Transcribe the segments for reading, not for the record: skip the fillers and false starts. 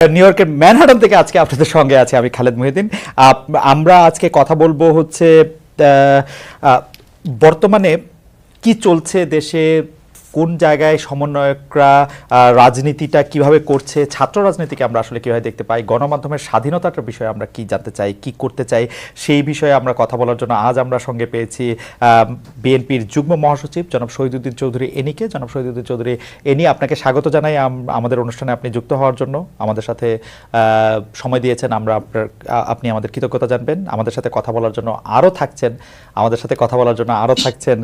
New ইয়র্কের Manhattan থেকে আজকে আপনাদের সঙ্গে আছি আমি খালেদ মহিউদ্দিন। আমরা আজকে কথা বলবো হচ্ছে বর্তমানে কি চলছে দেশে, কোন জায়গায় সমন্বয়করা রাজনীতিটা কিভাবে করছে, ছাত্র রাজনীতিকে আমরা আসলে কিভাবে দেখতে পাই, গণমাধ্যমের স্বাধীনতাটার বিষয়ে আমরা কি জানতে চাই, কি করতে চাই, সেই বিষয়ে আমরা কথা বলার জন্য আজ আমরা সঙ্গে পেয়েছি বিএনপির যুগ্ম মহাসচিব জনাব শহীদুদ্দিন চৌধুরী এনিকে। জনাব শহীদুদ্দিন চৌধুরী এনি, আপনাকে স্বাগত জানাই আমাদের অনুষ্ঠানে আপনি যুক্ত হওয়ার জন্য, আমাদের সাথে সময় দিয়েছেন। আপনি আমাদের কৃতজ্ঞতা জানবেন। আমাদের সাথে কথা বলার জন্য আরও থাকছেন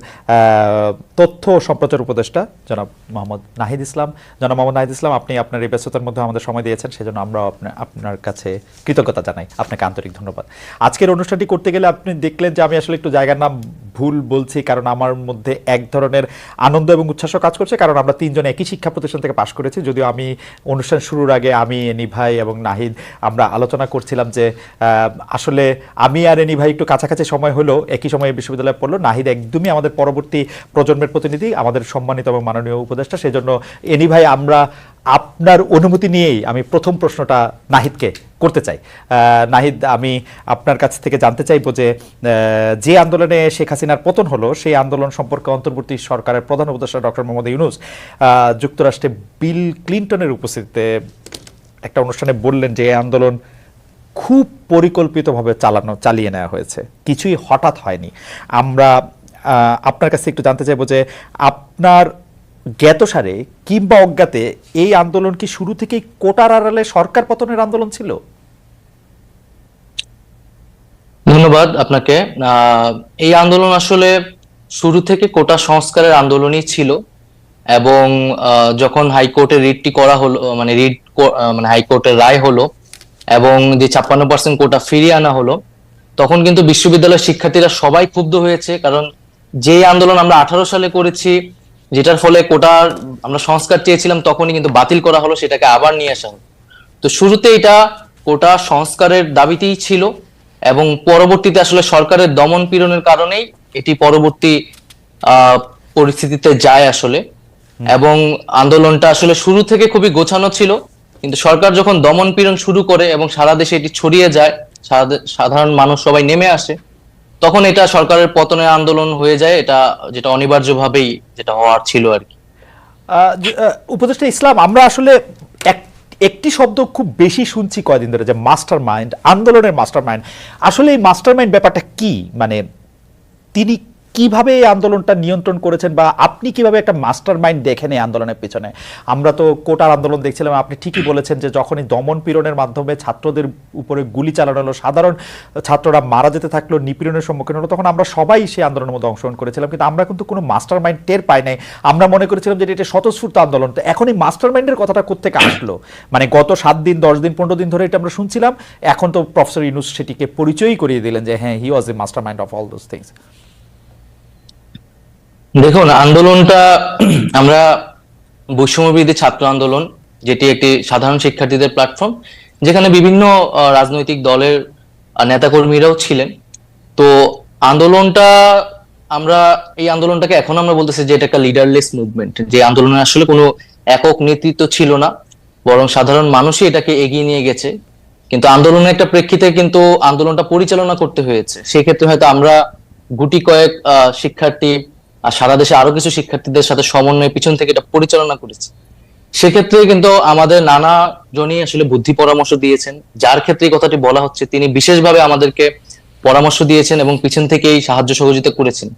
তথ্য ও সম্প্রচার উপদেষ্টা জনাব মোহাম্মদ নাহিদ ইসলাম। জনাব মোহাম্মদ নাহিদ ইসলাম, আপনি আপনার এই ব্যস্ততার মধ্যে আমাদের সময় দিয়েছেন, সেজন্য আমরা আপনার কাছে কৃতজ্ঞতা জানাই, আপনাকে আন্তরিক ধন্যবাদ। আজকের অনুষ্ঠানটি করতে গেলে আপনি দেখলেন যে আমি আসলে একটু জায়গার নাম ভুল বলছি, কারণ আমার মধ্যে এক ধরনের আনন্দ এবং উচ্ছ্বাস কাজ করছে, কারণ আমরা তিনজন একই শিক্ষা প্রতিষ্ঠান থেকে পাশ করেছি। যদিও আমি অনুষ্ঠান শুরুর আগে আমি এনি ভাই এবং নাহিদ আমরা আলোচনা করছিলাম যে আসলে আমি আর এনি ভাই একটু কাছাকাছি সময় হলো, একই সময়ে বিশ্ববিদ্যালয়ে পড়লো। নাহিদ একদমই আমাদের পরবর্তী প্রজন্মের প্রতিনিধি, আমাদের সম্মানিত এবং মাননীয় উপদেষ্টা। সেজন্য এনি ভাই, আমরা আপনার অনুমতি নিয়েই আমি প্রথম প্রশ্নটা নাহিদকে করতে চাই। নাহিদ, আমি আপনার কাছ থেকে জানতে চাইব যে আন্দোলনে শেখ হাসিনার পতন হলো, সেই আন্দোলন সম্পর্কে অন্তর্বর্তী সরকারের প্রধান উপদেষ্টা ডক্টর মোহাম্মদ ইউনূস যুক্তরাষ্ট্রে বিল ক্লিনটনের উপস্থিতিতে একটা অনুষ্ঠানে বললেন যে এই আন্দোলন খুব পরিকল্পিতভাবে চালিয়ে নেওয়া হয়েছে, কিছুই হঠাৎ হয়নি। আমরা আপনার কাছে একটু জানতে চাইব যে আপনার জ্ঞাতসারে কিংবা অজ্ঞাতে এই আন্দোলন কি শুরু থেকেই কোটার আড়ালে সরকার পতনের আন্দোলন ছিল? ধন্যবাদ আপনাকে। এই আন্দোলন আসলে শুরু থেকে কোটা সংস্কারের আন্দোলনই ছিল, এবং যখন হাইকোর্টের রিটটি করা হলো, মানে হাইকোর্টের রায় হলো এবং যে 56% কোটা ফিরিয়ে আনা হলো, তখন কিন্তু বিশ্ববিদ্যালয়ের শিক্ষার্থীরা সবাই ক্ষুব্ধ হয়েছে। কারণ যে আন্দোলন আমরা 18 সালে করেছি, যেটার ফলে কোটার আমরা সংস্কার চেয়েছিলাম, তখনই কিন্তু বাতিল করা হলো, সেটাকে আবার নিয়ে আসা হলো। তো শুরুতে এটা কোটা সংস্কারের দাবিতেই ছিল, এবং পরবর্তীতে আসলে সরকারের দমন পীড়নের কারণেই এটি পরবর্তী পরিস্থিতিতে যায় আসলে। এবং আন্দোলনটা আসলে শুরু থেকে খুবই গোছানো ছিল, কিন্তু সরকার যখন দমন পীড়ন শুরু করে এবং সারা দেশে এটি ছড়িয়ে যায়, সাধারণ মানুষ সবাই নেমে আসে, তখন এটা সরকারের পতনের আন্দোলন হয়ে যায়, এটা যেটা অনিবার্যভাবেই যেটা হওয়ার ছিল আর কি। উপদেষ্টা ইসলাম, আমরা আসলে একটি শব্দ খুব বেশি শুনছি কয়দিন ধরে, যে মাস্টার মাইন্ড, আন্দোলনের মাস্টার মাইন্ড। আসলে এই মাস্টার মাইন্ড ব্যাপারটা কি? মানে তিনি কিভাবে এই আন্দোলনটা নিয়ন্ত্রণ করেছেন, বা আপনি কিভাবে একটা মাস্টার মাইন্ড দেখেন এই আন্দোলনের পিছনে? আমরা তো কোটার আন্দোলন দেখছিলাম, আপনি ঠিকই বলেছেন যে যখনই দমন পীড়নের মাধ্যমে ছাত্রদের উপরে গুলি চালানো হলো, সাধারণ ছাত্ররা মারা যেতে থাকলো, নিপীড়নের সম্মুখীন হলো, তখন আমরা সবাই সেই আন্দোলনের মধ্যে অংশগ্রহণ করেছিলাম, কিন্তু আমরা কিন্তু কোনো মাস্টার মাইন্ড টের পাই নাই। আমরা মনে করেছিলাম যে এটা স্বতঃস্ফূর্ত আন্দোলন। তো এখন এই মাস্টার মাইন্ডের কথাটা কোত্থেকে আসলো? মানে গত 7 দিন 10 দিন 15 দিন ধরে এটা আমরা শুনছিলাম, এখন তো প্রফেসর ইউনূস সেটিকে পরিচয়ই করিয়ে দিলেন যে হ্যাঁ, he was a mastermind of all those things. দেখুন, আন্দোলনটা আমরা বৈষম্যবিরোধী ছাত্র আন্দোলন, যেটি একটি সাধারণ শিক্ষার্থীদের প্ল্যাটফর্ম, যেখানে বিভিন্ন রাজনৈতিক দলের নেতাকর্মীরাও ছিলেন। তো আন্দোলনটা এই আন্দোলনটাকে এখন আমরা বলতেছি যে এটা একটা লিডারলেস মুভমেন্ট, যে আন্দোলনে আসলে কোনো একক নেতৃত্ব ছিল না, বরং সাধারণ মানুষই এটাকে এগিয়ে নিয়ে গেছে। কিন্তু আন্দোলনের একটা প্রেক্ষিতে কিন্তু আন্দোলনটা পরিচালনা করতে হয়েছে। সেক্ষেত্রে হয়তো আমরা গুটি কয়েক শিক্ষার্থী আর সারা দেশে আরো কিছু শিক্ষার্থীদের সাথে সমন্বয় পিছন থেকে এটা পরিচালনা করেছে। সেক্ষেত্রে কিন্তু আমাদের নানা জনই আসলে বুদ্ধি পরামর্শ দিয়েছেন। যার ক্ষেত্রে এই কথাটি বলা হচ্ছে, তিনি বিশেষভাবে আমাদেরকে পরামর্শ দিয়েছেন এবং পিছন থেকেই সাহায্য সহযোগিতা করেছেন।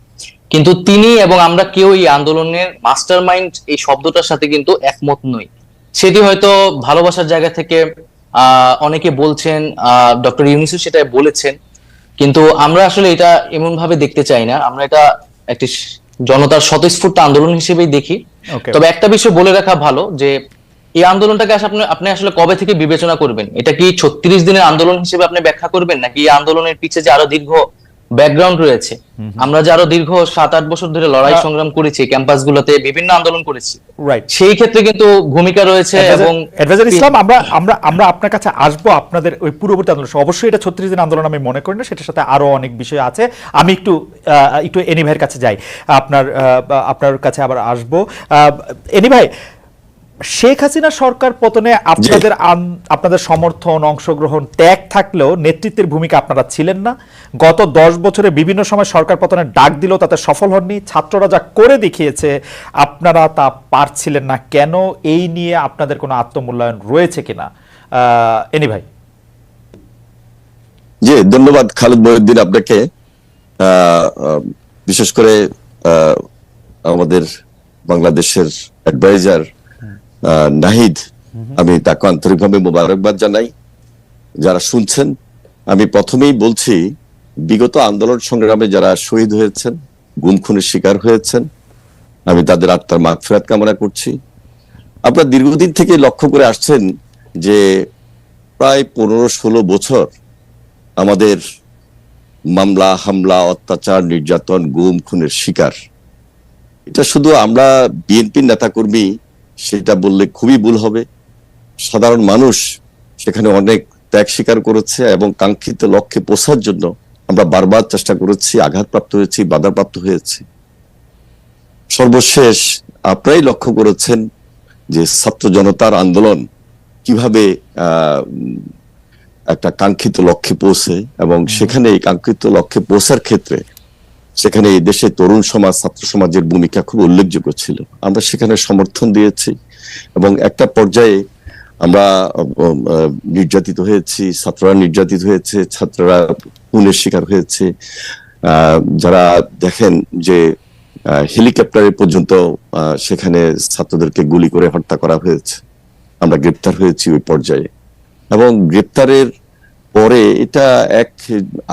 কিন্তু তিনি এবং আমরা কেউ এই আন্দোলনের মাস্টার মাইন্ড এই শব্দটার সাথে কিন্তু একমত নই। সেটি হয়তো ভালোবাসার জায়গা থেকে অনেকে বলছেন, ডক্টর ইউনূসও সেটা বলেছেন, কিন্তু আমরা আসলে এটা এমন ভাবে দেখতে চাই না। আমরা এটা একটি জনতার স্বতঃস্ফূর্ত আন্দোলন হিসেবেই দেখি। তবে একটা বিষয় বলে রাখা ভালো, যে এই আন্দোলনটাকে আপনি আসলে কবে থেকে বিবেচনা করবেন? এটা কি 36 দিনের আন্দোলন হিসেবে আপনি ব্যাখ্যা করবেন, নাকি এই আন্দোলনের পিছে যে আরো দীর্ঘ ব্যাকগ্রাউন্ড রয়েছে, আমরা যে আরো দীর্ঘ 7-8 বছর ধরে লড়াই সংগ্রাম করেছি, ক্যাম্পাসগুলোতে বিভিন্ন আন্দোলন করেছি, সেই ক্ষেত্রে কিন্তু ভূমিকা রয়েছে। এবং অ্যাডভাইজার ইসলাম, আমরা আপনার কাছে আসবো আপনাদের ওই পূর্ববর্তী আন্দোলন। অবশ্যই এটা 36 দিন আন্দোলন আমি মনে করি না, সেটার সাথে আরো অনেক বিষয় আছে। আমি একটু এনি ভাইয়ের কাছে যাই, আপনার কাছে আবার আসবো। এনি ভাই, শেখ হাসিনা সরকার পতনে আপনাদের আপনাদের সমর্থন, অংশগ্রহণ, ত্যাগ থাকলেও নেতৃত্বের ভূমিকা আপনারা ছিলেন না। গত 10 বছরে বিভিন্ন সময় সরকার পতনের ডাক দিলেও তাতে সফল হননি। ছাত্ররা যা করে দেখিয়েছে আপনারা তা পারছিলেন না কেন? এই নিয়ে আপনাদের কোনো আত্মমূল্যায়ন রয়েছে কিনা? এনি ভাই। জি, ধন্যবাদ খালেদ মহিউদ্দিন আপনাকে। বিশেষ করে আমাদের বাংলাদেশের অ্যাডভাইজার নাহিদ, আমি তাকে আন্তরিকভাবে মোবারকবাদ জানাই। যারা শুনছেন, আমি প্রথমেই বলছি, বিগত আন্দোলন সংগ্রামে যারা শহীদ হয়েছেন, গুম খুনের শিকার হয়েছেন, আমি তাদের আত্মার মাগফিরাত কামনা করছি। আপনারা দীর্ঘদিন থেকে লক্ষ্য করে আসছেন যে প্রায় 15-16 বছর আমাদের মামলা, হামলা, অত্যাচার, নির্যাতন, গুম খুনের শিকার। এটা শুধু আমরা বিএনপির নেতাকর্মী সেটা বললে খুবই ভুল হবে। সাধারণ মানুষ সেখানে অনেক ত্যাগ স্বীকার করেছে এবং কাঙ্ক্ষিত লক্ষ্যে পৌঁছার জন্য আমরা বারবার চেষ্টা করেছি, আঘাতপ্রাপ্ত হয়েছি, বাধাপ্রাপ্ত হয়েছি। সর্বশেষ আপনারাই লক্ষ্য করেছেন যে ছাত্র জনতার আন্দোলন কিভাবে একটা কাঙ্ক্ষিত লক্ষ্যে পৌঁছে, এবং সেখানে এই কাঙ্ক্ষিত লক্ষ্যে পৌঁছার ক্ষেত্রে সেখানে এই দেশের তরুণ সমাজ, ছাত্র সমাজের ভূমিকা খুব উল্লেখযোগ্য ছিল। আমরা সেখানে সমর্থন দিয়েছি এবং একটা পর্যায়ে আমরা নির্যাতিত হয়েছি, ছাত্ররা নির্যাতিত হয়েছে, ছাত্ররা খুনের শিকার হয়েছে। যারা দেখেন যে হেলিকপ্টারে পর্যন্ত সেখানে ছাত্রদেরকে গুলি করে হত্যা করা হয়েছে, আমরা গ্রেপ্তার হয়েছি ওই পর্যায়ে। এবং গ্রেপ্তারের পরে এটা 1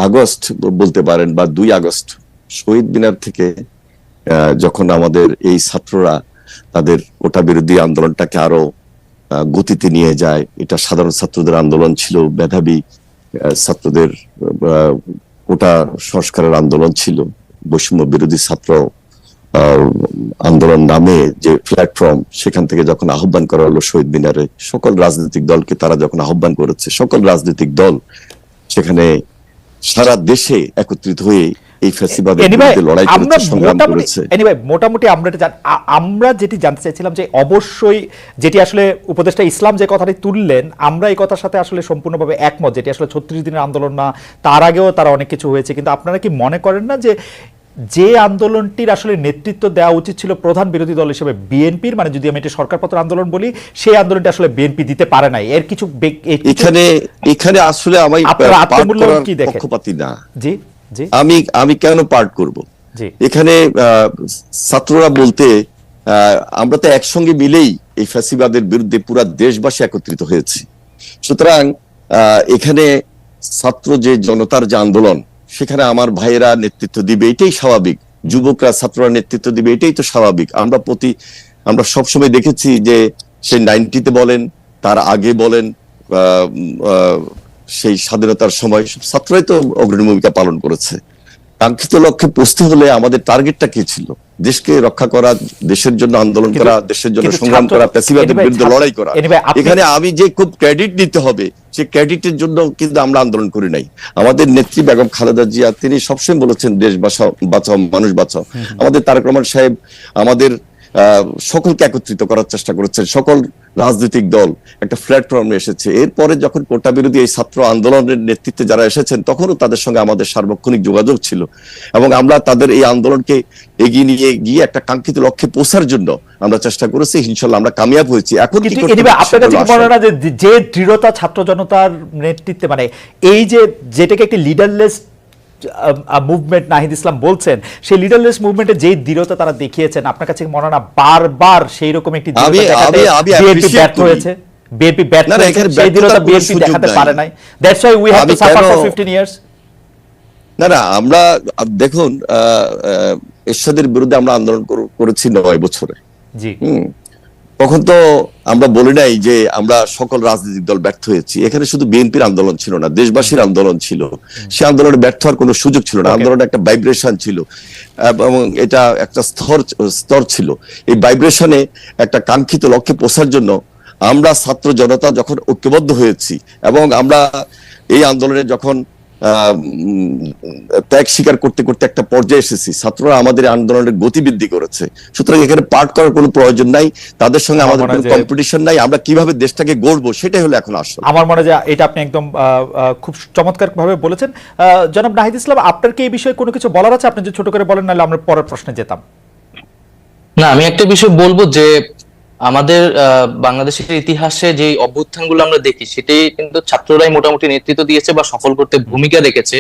আগস্ট বলতে পারেন বা 2 আগস্ট শহীদ মিনার থেকে যখন আমাদের এই ছাত্ররা তাদের কোটা বিরোধী আন্দোলনটাকে আরো গতিতে নিয়ে যায়, এটা সাধারণ ছাত্রদের আন্দোলন ছিল, মেধাবী ছাত্রদের কোটা সংস্কারের আন্দোলন ছিল, বৈষম্য বিরোধী ছাত্র আন্দোলন নামে যে প্ল্যাটফর্ম, সেখান থেকে যখন আহ্বান করা হলো শহীদ মিনারে, সকল রাজনৈতিক দলকে তারা যখন আহ্বান করেছে, সকল রাজনৈতিক দল সেখানে সারা দেশে একত্রিত হয়ে এই ফ্যাসিবাদের বিরুদ্ধে লড়াই করেছে, সংগ্রাম করেছে। মোটামুটি আমরা যেটি জানতে চাইছিলাম যে অবশ্যই যেটি আসলে উপদেষ্টা ইসলাম যে কথাটি তুললেন, আমরা এই কথার সাথে আসলে সম্পূর্ণভাবে একমত, যেটি আসলে 36 দিনের আন্দোলন না, তার আগেও তারা অনেক কিছু হয়েছে। কিন্তু আপনারা কি মনে করেন না যে আন্দোলনটির আসলে নেতৃত্ব দেওয়া উচিত ছিল প্রধান বিরোধী দল হিসেবে বিএনপির, মানে যদি আমি এটা সরকার পতন আন্দোলন বলি, সেই আন্দোলনটি আসলে বিএনপি দিতে পারে নাই? এর কিছু এখানে আসলে আমি পক্ষপাতী না। জি জি, আমি কেন পার্ট করব? এখানে ছাত্ররা বলতে আমরা তো একসঙ্গে মিলেই এই ফ্যাসিবাদের বিরুদ্ধে পুরা দেশবাসী একত্রিত হয়েছি। সুতরাং এখানে ছাত্র যে জনতার যে আন্দোলন, সেখানে আমার ভাইয়েরা নেতৃত্ব দিবে, এটাই স্বাভাবিক। যুবকরা, ছাত্ররা নেতৃত্ব দিবে, এটাই তো স্বাভাবিক। আমরা সবসময় দেখেছি যে সেই 90-তে বলেন, তার আগে বলেন, সেই স্বাধীনতার সময় ছাত্রই তো অগ্রণী ভূমিকা পালন করেছে। কাঙ্ক্ষিত লক্ষ্যে পৌঁছতে হলে আমাদের টার্গেটটা কি ছিল? দেশকে রক্ষা করা, দেশের জন্য আন্দোলন করা, দেশের জন্য সংগ্রাম করা, ফ্যাসিবাদের বিরুদ্ধে লড়াই করা। এখানে আমি যে খুব ক্রেডিট নিতে হবে, সেই ক্রেডিটের জন্য কিন্তু আমরা আন্দোলন করি নাই। আমাদের নেত্রী বেগম খালেদা জিয়া তিনি সবসময় বলেছেন দেশ বাঁচাও, মানুষ বাঁচাও। আমাদের তারেক রহমান সাহেব আমাদের সকলকে একত্রিত করার চেষ্টা করেছেন, সকল রাজনৈতিক দল একটা প্ল্যাটফর্মে এসেছে। এরপরে যখন কোটা বিরোধী এই ছাত্র আন্দোলনের নেতৃত্বে যারা এসেছেন, তখনও তাদের সঙ্গে আমাদের সার্বক্ষণিক যোগাযোগ ছিল এবং আমরা তাদের এই আন্দোলনকে এগিয়ে নিয়ে গিয়ে একটা কাঙ্ক্ষিত লক্ষ্যে পৌঁছার জন্য আমরা চেষ্টা করেছি। ইনশাআল্লাহ আমরা কামিয়াব হয়েছি। এখন যে দৃঢ়তা ছাত্র জনতার নেতৃত্বে, মানে এই যেটাকে একটি লিডারলেস মুভমেন্ট নাহিদ ইসলাম বলছেন, সেই লিডারলেস মুভমেন্টে যে দৃঢ়তা তারা দেখিয়েছেন, আপনার কাছে মনে হয় না বারবার সেই রকম একটি বিএনপি ব্যর্থ হয়েছে? বিএনপি ব্যর্থ হয়েছে, সেই দৃঢ়তা বিএনপি দেখাতে পারে নাই। That's why we have to suffer for 15 years. না, আমরা দেখুন, এরশাদের বিরুদ্ধে আমরা আন্দোলন করেছি 9 বছরে। জি, তখন তো আমরা বলি নাই যে আমরা সকল রাজনৈতিক দল ব্যর্থ হয়েছি। এখানে শুধু বিএনপির আন্দোলন ছিল না, দেশবাসীর আন্দোলন ছিল। সে আন্দোলনে ব্যর্থ হওয়ার কোনো সুযোগ ছিল না। আন্দোলনে একটা ভাইব্রেশন ছিল এবং এটা একটা স্তর ছিল। এই ভাইব্রেশনে একটা কাঙ্ক্ষিত লক্ষ্যে পৌঁছার জন্য আমরা ছাত্র জনতা যখন ঐক্যবদ্ধ হয়েছি এবং আমরা এই আন্দোলনে যখন ত্যাগ স্বীকার করতে করতে একটা পর্যায়ে এসেছি, ছাত্ররা আমাদের আন্দোলনের গতি বৃদ্ধি করেছে, সুতরাং এখানে পার্ট করার কোনো প্রয়োজন নাই, তাদের সঙ্গে আমাদের কোনো কম্পিটিশন নাই, আমরা কিভাবে দেশটাকে গড়বো সেটাই হলো এখন আসল। আমার মনে হয় যে এটা আপনি একদম খুব চমৎকার ভাবে বলেছেন। জনাব নাহিদ ইসলাম, আপনার কি এই বিষয়ে কোনো কিছু বলার আছে? আপনি যে ছোট করে বলেন, নাহলে আমরা পরের প্রশ্নে যেতাম। না, আমি একটা বিষয় বলবো যে আমাদের বাংলাদেশের ইতিহাসে যে অভ্যুত্থানগুলো আমরা দেখি সেটাই কিন্তু ছাত্ররাই মোটামুটি নেতৃত্ব দিয়েছে বা সফল করতে ভূমিকা রেখেছে,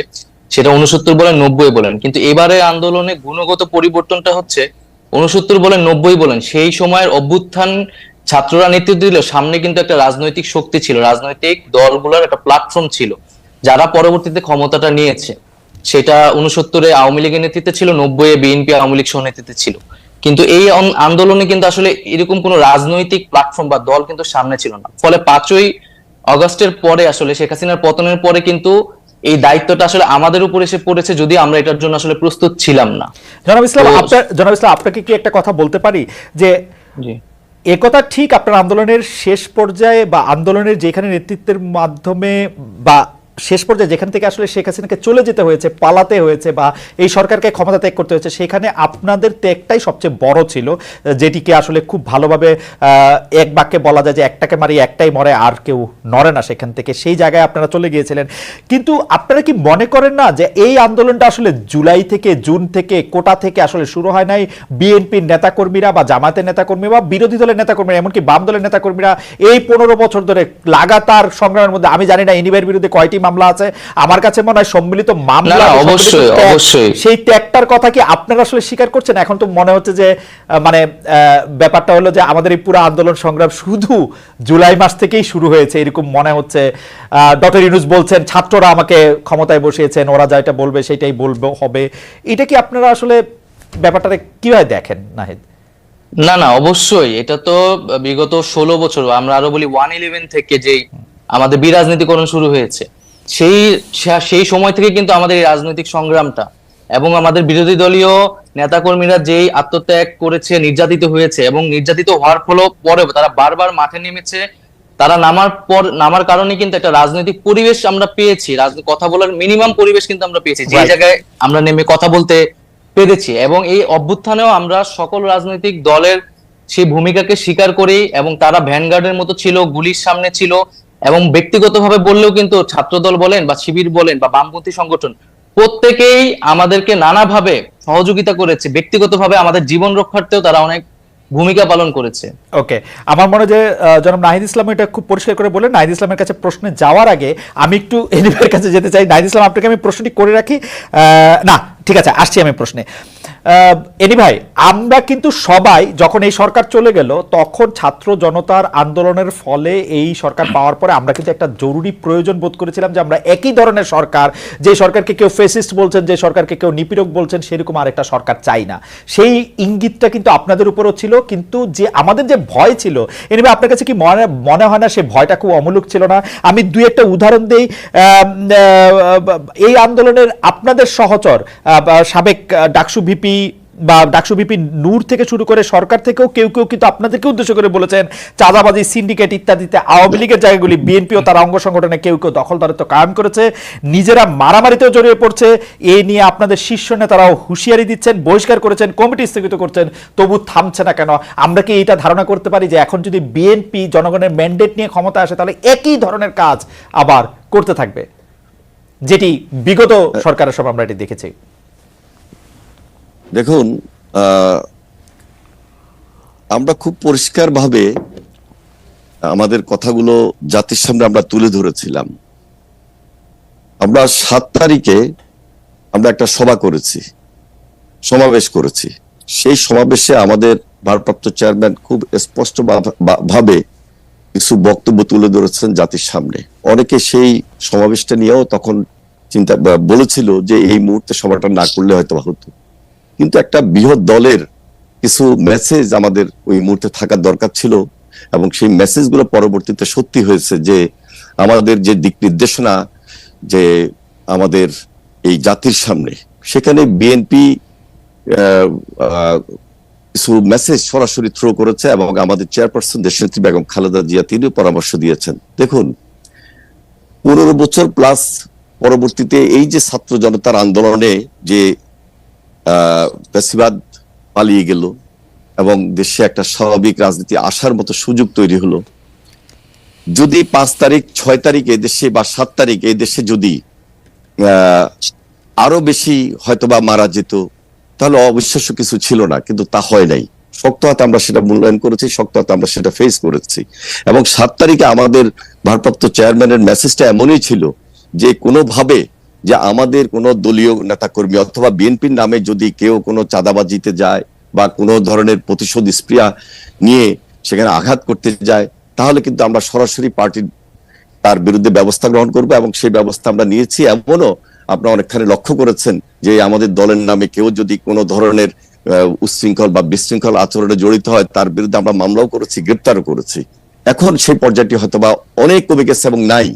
সেটা 69 বলেন 90 বলেন। কিন্তু এবারে আন্দোলনে গুণগত পরিবর্তনটা হচ্ছে 69 বলেন 90 বলেন, সেই সময়ের অভ্যুত্থান ছাত্ররা নেতৃত্ব দিল, সামনে কিন্তু একটা রাজনৈতিক শক্তি ছিল, রাজনৈতিক দলগুলোর একটা প্ল্যাটফর্ম ছিল যারা পরবর্তীতে ক্ষমতাটা নিয়েছে। সেটা 69-এ আওয়ামী লীগের নেতৃত্বে ছিল, 90-এ বিএনপি আওয়ামী লীগ সহ নেতৃত্বে ছিল। কিন্তু এই আন্দোলনে কিন্তু আসলে এরকম কোন রাজনৈতিক প্ল্যাটফর্ম বা দল কিন্তু সামনে ছিল না। ফলে 5ই আগস্টের পরে আসলে শেখ হাসিনার পতনের পরে কিন্তু এই দায়িত্বটা আসলে আমাদের উপর এসে পড়েছে, যদি আমরা এটার জন্য আসলে প্রস্তুত ছিলাম না। জনাব ইসলাম, আপনাকে কি একটা কথা বলতে পারি যে একথা ঠিক, আপনার আন্দোলনের শেষ পর্যায়ে বা আন্দোলনের যেখানে নেতৃত্বের মাধ্যমে বা শেষ পর্যায়ে যেখান থেকে আসলে শেখ হাসিনাকে চলে যেতে হয়েছে, পালাতে হয়েছে বা এই সরকারকে ক্ষমতা ত্যাগ করতে হয়েছে, সেখানে আপনাদের ত্যাগটাই সবচেয়ে বড় ছিল, যেটিকে আসলে খুব ভালোভাবে এক বাক্যে বলা যায় যে একটাকে মারি একটাই মরে, আর কেউ নড়ে না সেখান থেকে, সেই জায়গায় আপনারা চলে গিয়েছিলেন। কিন্তু আপনারা কি মনে করেন না যে এই আন্দোলনটা আসলে জুলাই থেকে, জুন থেকে, কোটা থেকে আসলে শুরু হয় নাই? বিএনপির নেতাকর্মীরা বা জামাতের নেতাকর্মী বা বিরোধী দলের নেতাকর্মীরা, এমনকি বাম দলের নেতাকর্মীরা এই 15 বছর ধরে লাগাতার সংগ্রামের মধ্যে, আমি জানি না এনিবার বিরুদ্ধে কয়টি মামলা আছে, আমার কাছে মনে হয় সম্মিলিত মামলা, অবশ্যই অবশ্যই সেই ত্যাগটার কথা কি আপনারা আসলে স্বীকার করছেন? এখন তো মনে হচ্ছে যে মানে ব্যাপারটা হলো যে আমাদের এই পুরো আন্দোলন সংগ্রাম শুধু জুলাই মাস থেকেই শুরু হয়েছে, এরকম মনে হচ্ছে। ডক্টর ইউনূস বলছেন ছাত্ররা আমাকে ক্ষমতায় বসিয়েছেন, ওরা যেটা বলবে সেটাই বলবে হবে। এটা কি আপনারা আসলে ব্যাপারটা কিভাবে দেখেন নাহিদ? না না, অবশ্যই এটা তো বিগত 16 বছর, আমরা আরো বলি 111 থেকে যেই আমাদের বিরাজনীতিকরণ শুরু হয়েছে, সেই সময় থেকে কিন্তু আমাদের এই রাজনৈতিক সংগ্রামটা, এবং আমাদের বিরোধী দলীয় নেতাকর্মীরা যেই আত্মত্যাগ করেছে, নির্যাতিত হয়েছে, এবং নির্যাতিত হওয়ার পরেও তারা বারবার মাঠে নেমেছে, তারা নামার কারণে কিন্তু একটা রাজনৈতিক পরিবেশ আমরা পেয়েছি, কথা বলার মিনিমাম পরিবেশ কিন্তু আমরা পেয়েছি, যে জায়গায় আমরা নেমে কথা বলতে পেরেছি। এবং এই অভ্যুত্থানেও আমরা সকল রাজনৈতিক দলের সেই ভূমিকাকে স্বীকার করি, এবং তারা ভ্যানগার্ডের মতো ছিল, গুলির সামনে ছিল, এবং ব্যক্তিগতভাবে বললেও কিন্তু ছাত্রদল বলেন বা শিবির বলেন বা বামপন্থী সংগঠন প্রত্যেকেই আমাদেরকে নানাভাবে সহযোগিতা করেছে, ব্যক্তিগতভাবে আমাদের জীবন রক্ষার্থেও তারা অনেক ভূমিকা পালন করেছে। ওকে, আমার মনে হয় যে জনাব নাহিদ ইসলাম এটা খুব পরিষ্কার করে বলেন। নাহিদ ইসলামের কাছে প্রশ্নে যাওয়ার আগে আমি একটু এনিবার কাছে যেতে চাই। নাহিদ ইসলাম, আপনাকে আমি প্রশ্নটি করে রাখি। না ঠিক আছে, আসছি আমি প্রশ্নে। এনি ভাই, আমরা কিন্তু সবাই যখন এই সরকার চলে গেল, তখন ছাত্র জনতার আন্দোলনের ফলে এই সরকার পাওয়ার পরে আমরা কিন্তু একটা জরুরি প্রয়োজন বোধ করেছিলাম যে আমরা একই ধরনের সরকার, যে সরকারকে কেউ ফেসিস্ট বলছেন, যে সরকারকে কেউ নিপীড়ক বলছেন, সেরকম আরেকটা সরকার চাই না। সেই ইঙ্গিতটা কিন্তু আপনাদের উপরও ছিল, কিন্তু যে আমাদের যে ভয় ছিল, এনিবে আপনার কাছে কি মনে হয় না সে ভয়টা খুব অমূলক ছিল না? আমি দুই একটা উদাহরণ দেই। এই আন্দোলনের আপনাদের সহচর সাবেক ডাকসু ভিপি বা ডাকসু ভিপি নূর থেকে শুরু করে সরকার থেকেও কেউ কেউ কিন্তু আপনাদেরকে উদ্দেশ্য করে বলেছেন চাঁদাবাজি, সিন্ডিকেট ইত্যাদিতে আওয়ামী লীগের জায়গাগুলি বিএনপি ও তার অঙ্গ সংগঠনে কেউ কেউ দখলদারিত্ব কায়েম করেছে, নিজেরা মারামারিতেও জড়িয়ে পড়ছে। এ নিয়ে আপনাদের শীর্ষ নেতারাও হুঁশিয়ারি দিচ্ছেন, বহিষ্কার করেছেন, কমিটি স্থগিত করছেন, তবু থামছে না কেন? আমরা কি এটা ধারণা করতে পারি যে এখন যদি বিএনপি জনগণের ম্যান্ডেট নিয়ে ক্ষমতা আসে, তাহলে একই ধরনের কাজ আবার করতে থাকবে, যেটি বিগত সরকারের সময় আমরা এটি দেখেছি? দেখুন, আমরা খুব পরিষ্কারভাবে আমাদের কথাগুলো জাতির সামনে আমরা তুলে ধরেছিলাম। আমরা 7 তারিখে আমরা একটা সভা করেছি, সমাবেশ করেছি। সেই সমাবেশে আমাদের ভারপ্রাপ্ত চেয়ারম্যান খুব স্পষ্ট ভাবে কিছু বক্তব্য তুলে ধরেছেন জাতির সামনে। অনেকে সেই সমাবেশটা নিয়েও তখন চিন্তা বলেছিল যে এই মুহূর্তে সভাটা না করলে হয়তো হতো, কিন্তু একটা বৃহৎ দলের কিছু মেসেজ আমাদের ওই মুহূর্তে থাকার দরকার ছিল, এবং সেই মেসেজগুলো পরবর্তীতে সত্যি হয়েছে যে আমাদের যে দিক নির্দেশনা যে আমাদের এই জাতির সামনে, সেখানে বিএনপি কিছু মেসেজ সরাসরি থ্রো করেছে, এবং আমাদের চেয়ারপারসন দেশনেত্রী বেগম খালেদা জিয়া তিনিও পরামর্শ দিয়েছেন। দেখুন, 15 বছর প্লাস পরবর্তীতে এই যে ছাত্র জনতার আন্দোলনে যে ফ্যাসিবাদ পালিয়ে গেল এবং দেশে একটা স্বাভাবিক রাজনীতি আসার মতো সুযোগ তৈরি হলো, যদি 5 তারিখ 6 তারিখ এই দেশে বা 7 তারিখ এই দেশে যদি আরো বেশি হয়তোবা মারা যেত, তাহলে অবিশ্বাস্য কিছু ছিল না, কিন্তু তা হয় নাই। শক্ত হাতে আমরা সেটা মূল্যায়ন করেছি, শক্ত হাতে আমরা সেটা ফেস করেছি। এবং 7 তারিখে আমাদের ভারপ্রাপ্ত চেয়ারম্যানের মেসেজটা এমনই ছিল যে কোনোভাবে যে আমাদের কোনো দলীয় নেতাকর্মী অথবা বিএনপির নামে যদি কেউ কোনো চাঁদাবাজিতে যায় বা কোনো ধরনের প্রতিশোধ স্পৃহা নিয়ে সেখানে আঘাত করতে যায়, তাহলে কিন্তু আমরা সরাসরি পার্টির তার বিরুদ্ধে ব্যবস্থা গ্রহণ করবো, এবং সেই ব্যবস্থা আমরা নিয়েছি। এমনও আপনারা অনেকখানি লক্ষ্য করেছেন যে আমাদের দলের নামে কেউ যদি কোনো ধরনের উচ্ছৃঙ্খল বা বিশৃঙ্খল আচরণে জড়িত হয়, তার বিরুদ্ধে আমরা মামলাও করেছি, গ্রেপ্তারও করেছি। এখন সেই পর্যায়টি হয়তোবা অনেক কমে গেছে এবং নাই।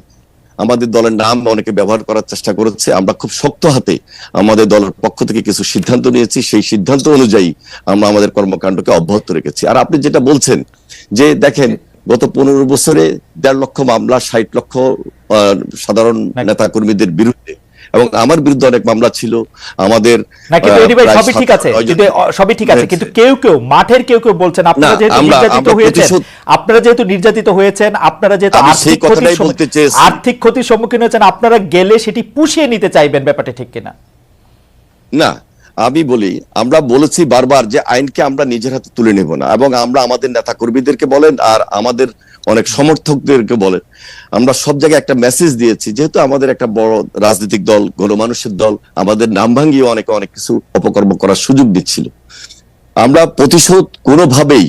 আমাদের দলের নাম অনেকে ব্যবহার করার চেষ্টা করেছে। আমরা খুব শক্ত হাতে আমাদের দলের পক্ষ থেকে কিছু সিদ্ধান্ত নিয়েছি, সেই সিদ্ধান্ত অনুযায়ী আমরা আমাদের কর্মকাণ্ডকে অব্যাহত রেখেছি। আর আপনি যেটা বলছেন যে দেখেন, গত 15 বছরে 1.5 লক্ষ মামলা, 60 লক্ষ সাধারণ নেতা কর্মীদের বিরুদ্ধে, এবং আমার বিরুদ্ধে অনেক মামলা ছিল। আমাদের সবই ঠিক আছে, সবই ঠিক আছে, কিন্তু কেউ কেউ মাঠের কেউ কেউ বলছেন আপনারা যেহেতু নির্যাতিত হয়েছেন, আপনারা যেহেতু আর্থিক ক্ষতির সম্মুখীন হয়েছেন, আপনারা গেলে সেটি পুষিয়ে নিতে চাইবেন, ব্যাপারটা ঠিক কিনা? না, আমি বলি, আমরা বলেছি বারবার যে আইনকে আমরা নিজের হাতে তুলে নেব না, এবং আমরা আমাদের নেতা কর্মীদেরকে বলেন আর আমাদের অনেক সমর্থকদেরকে বলেন, আমরা সব জায়গায় একটা মেসেজ দিয়েছি, যেহেতু আমাদের একটা বড় রাজনৈতিক দল, গণমানুষের দল, আমাদের নাম ভাঙিয়ে অনেকে অনেক কিছু অপকর্ম করার সুযোগ দিচ্ছিল। আমরা প্রতিশোধ কোনোভাবেই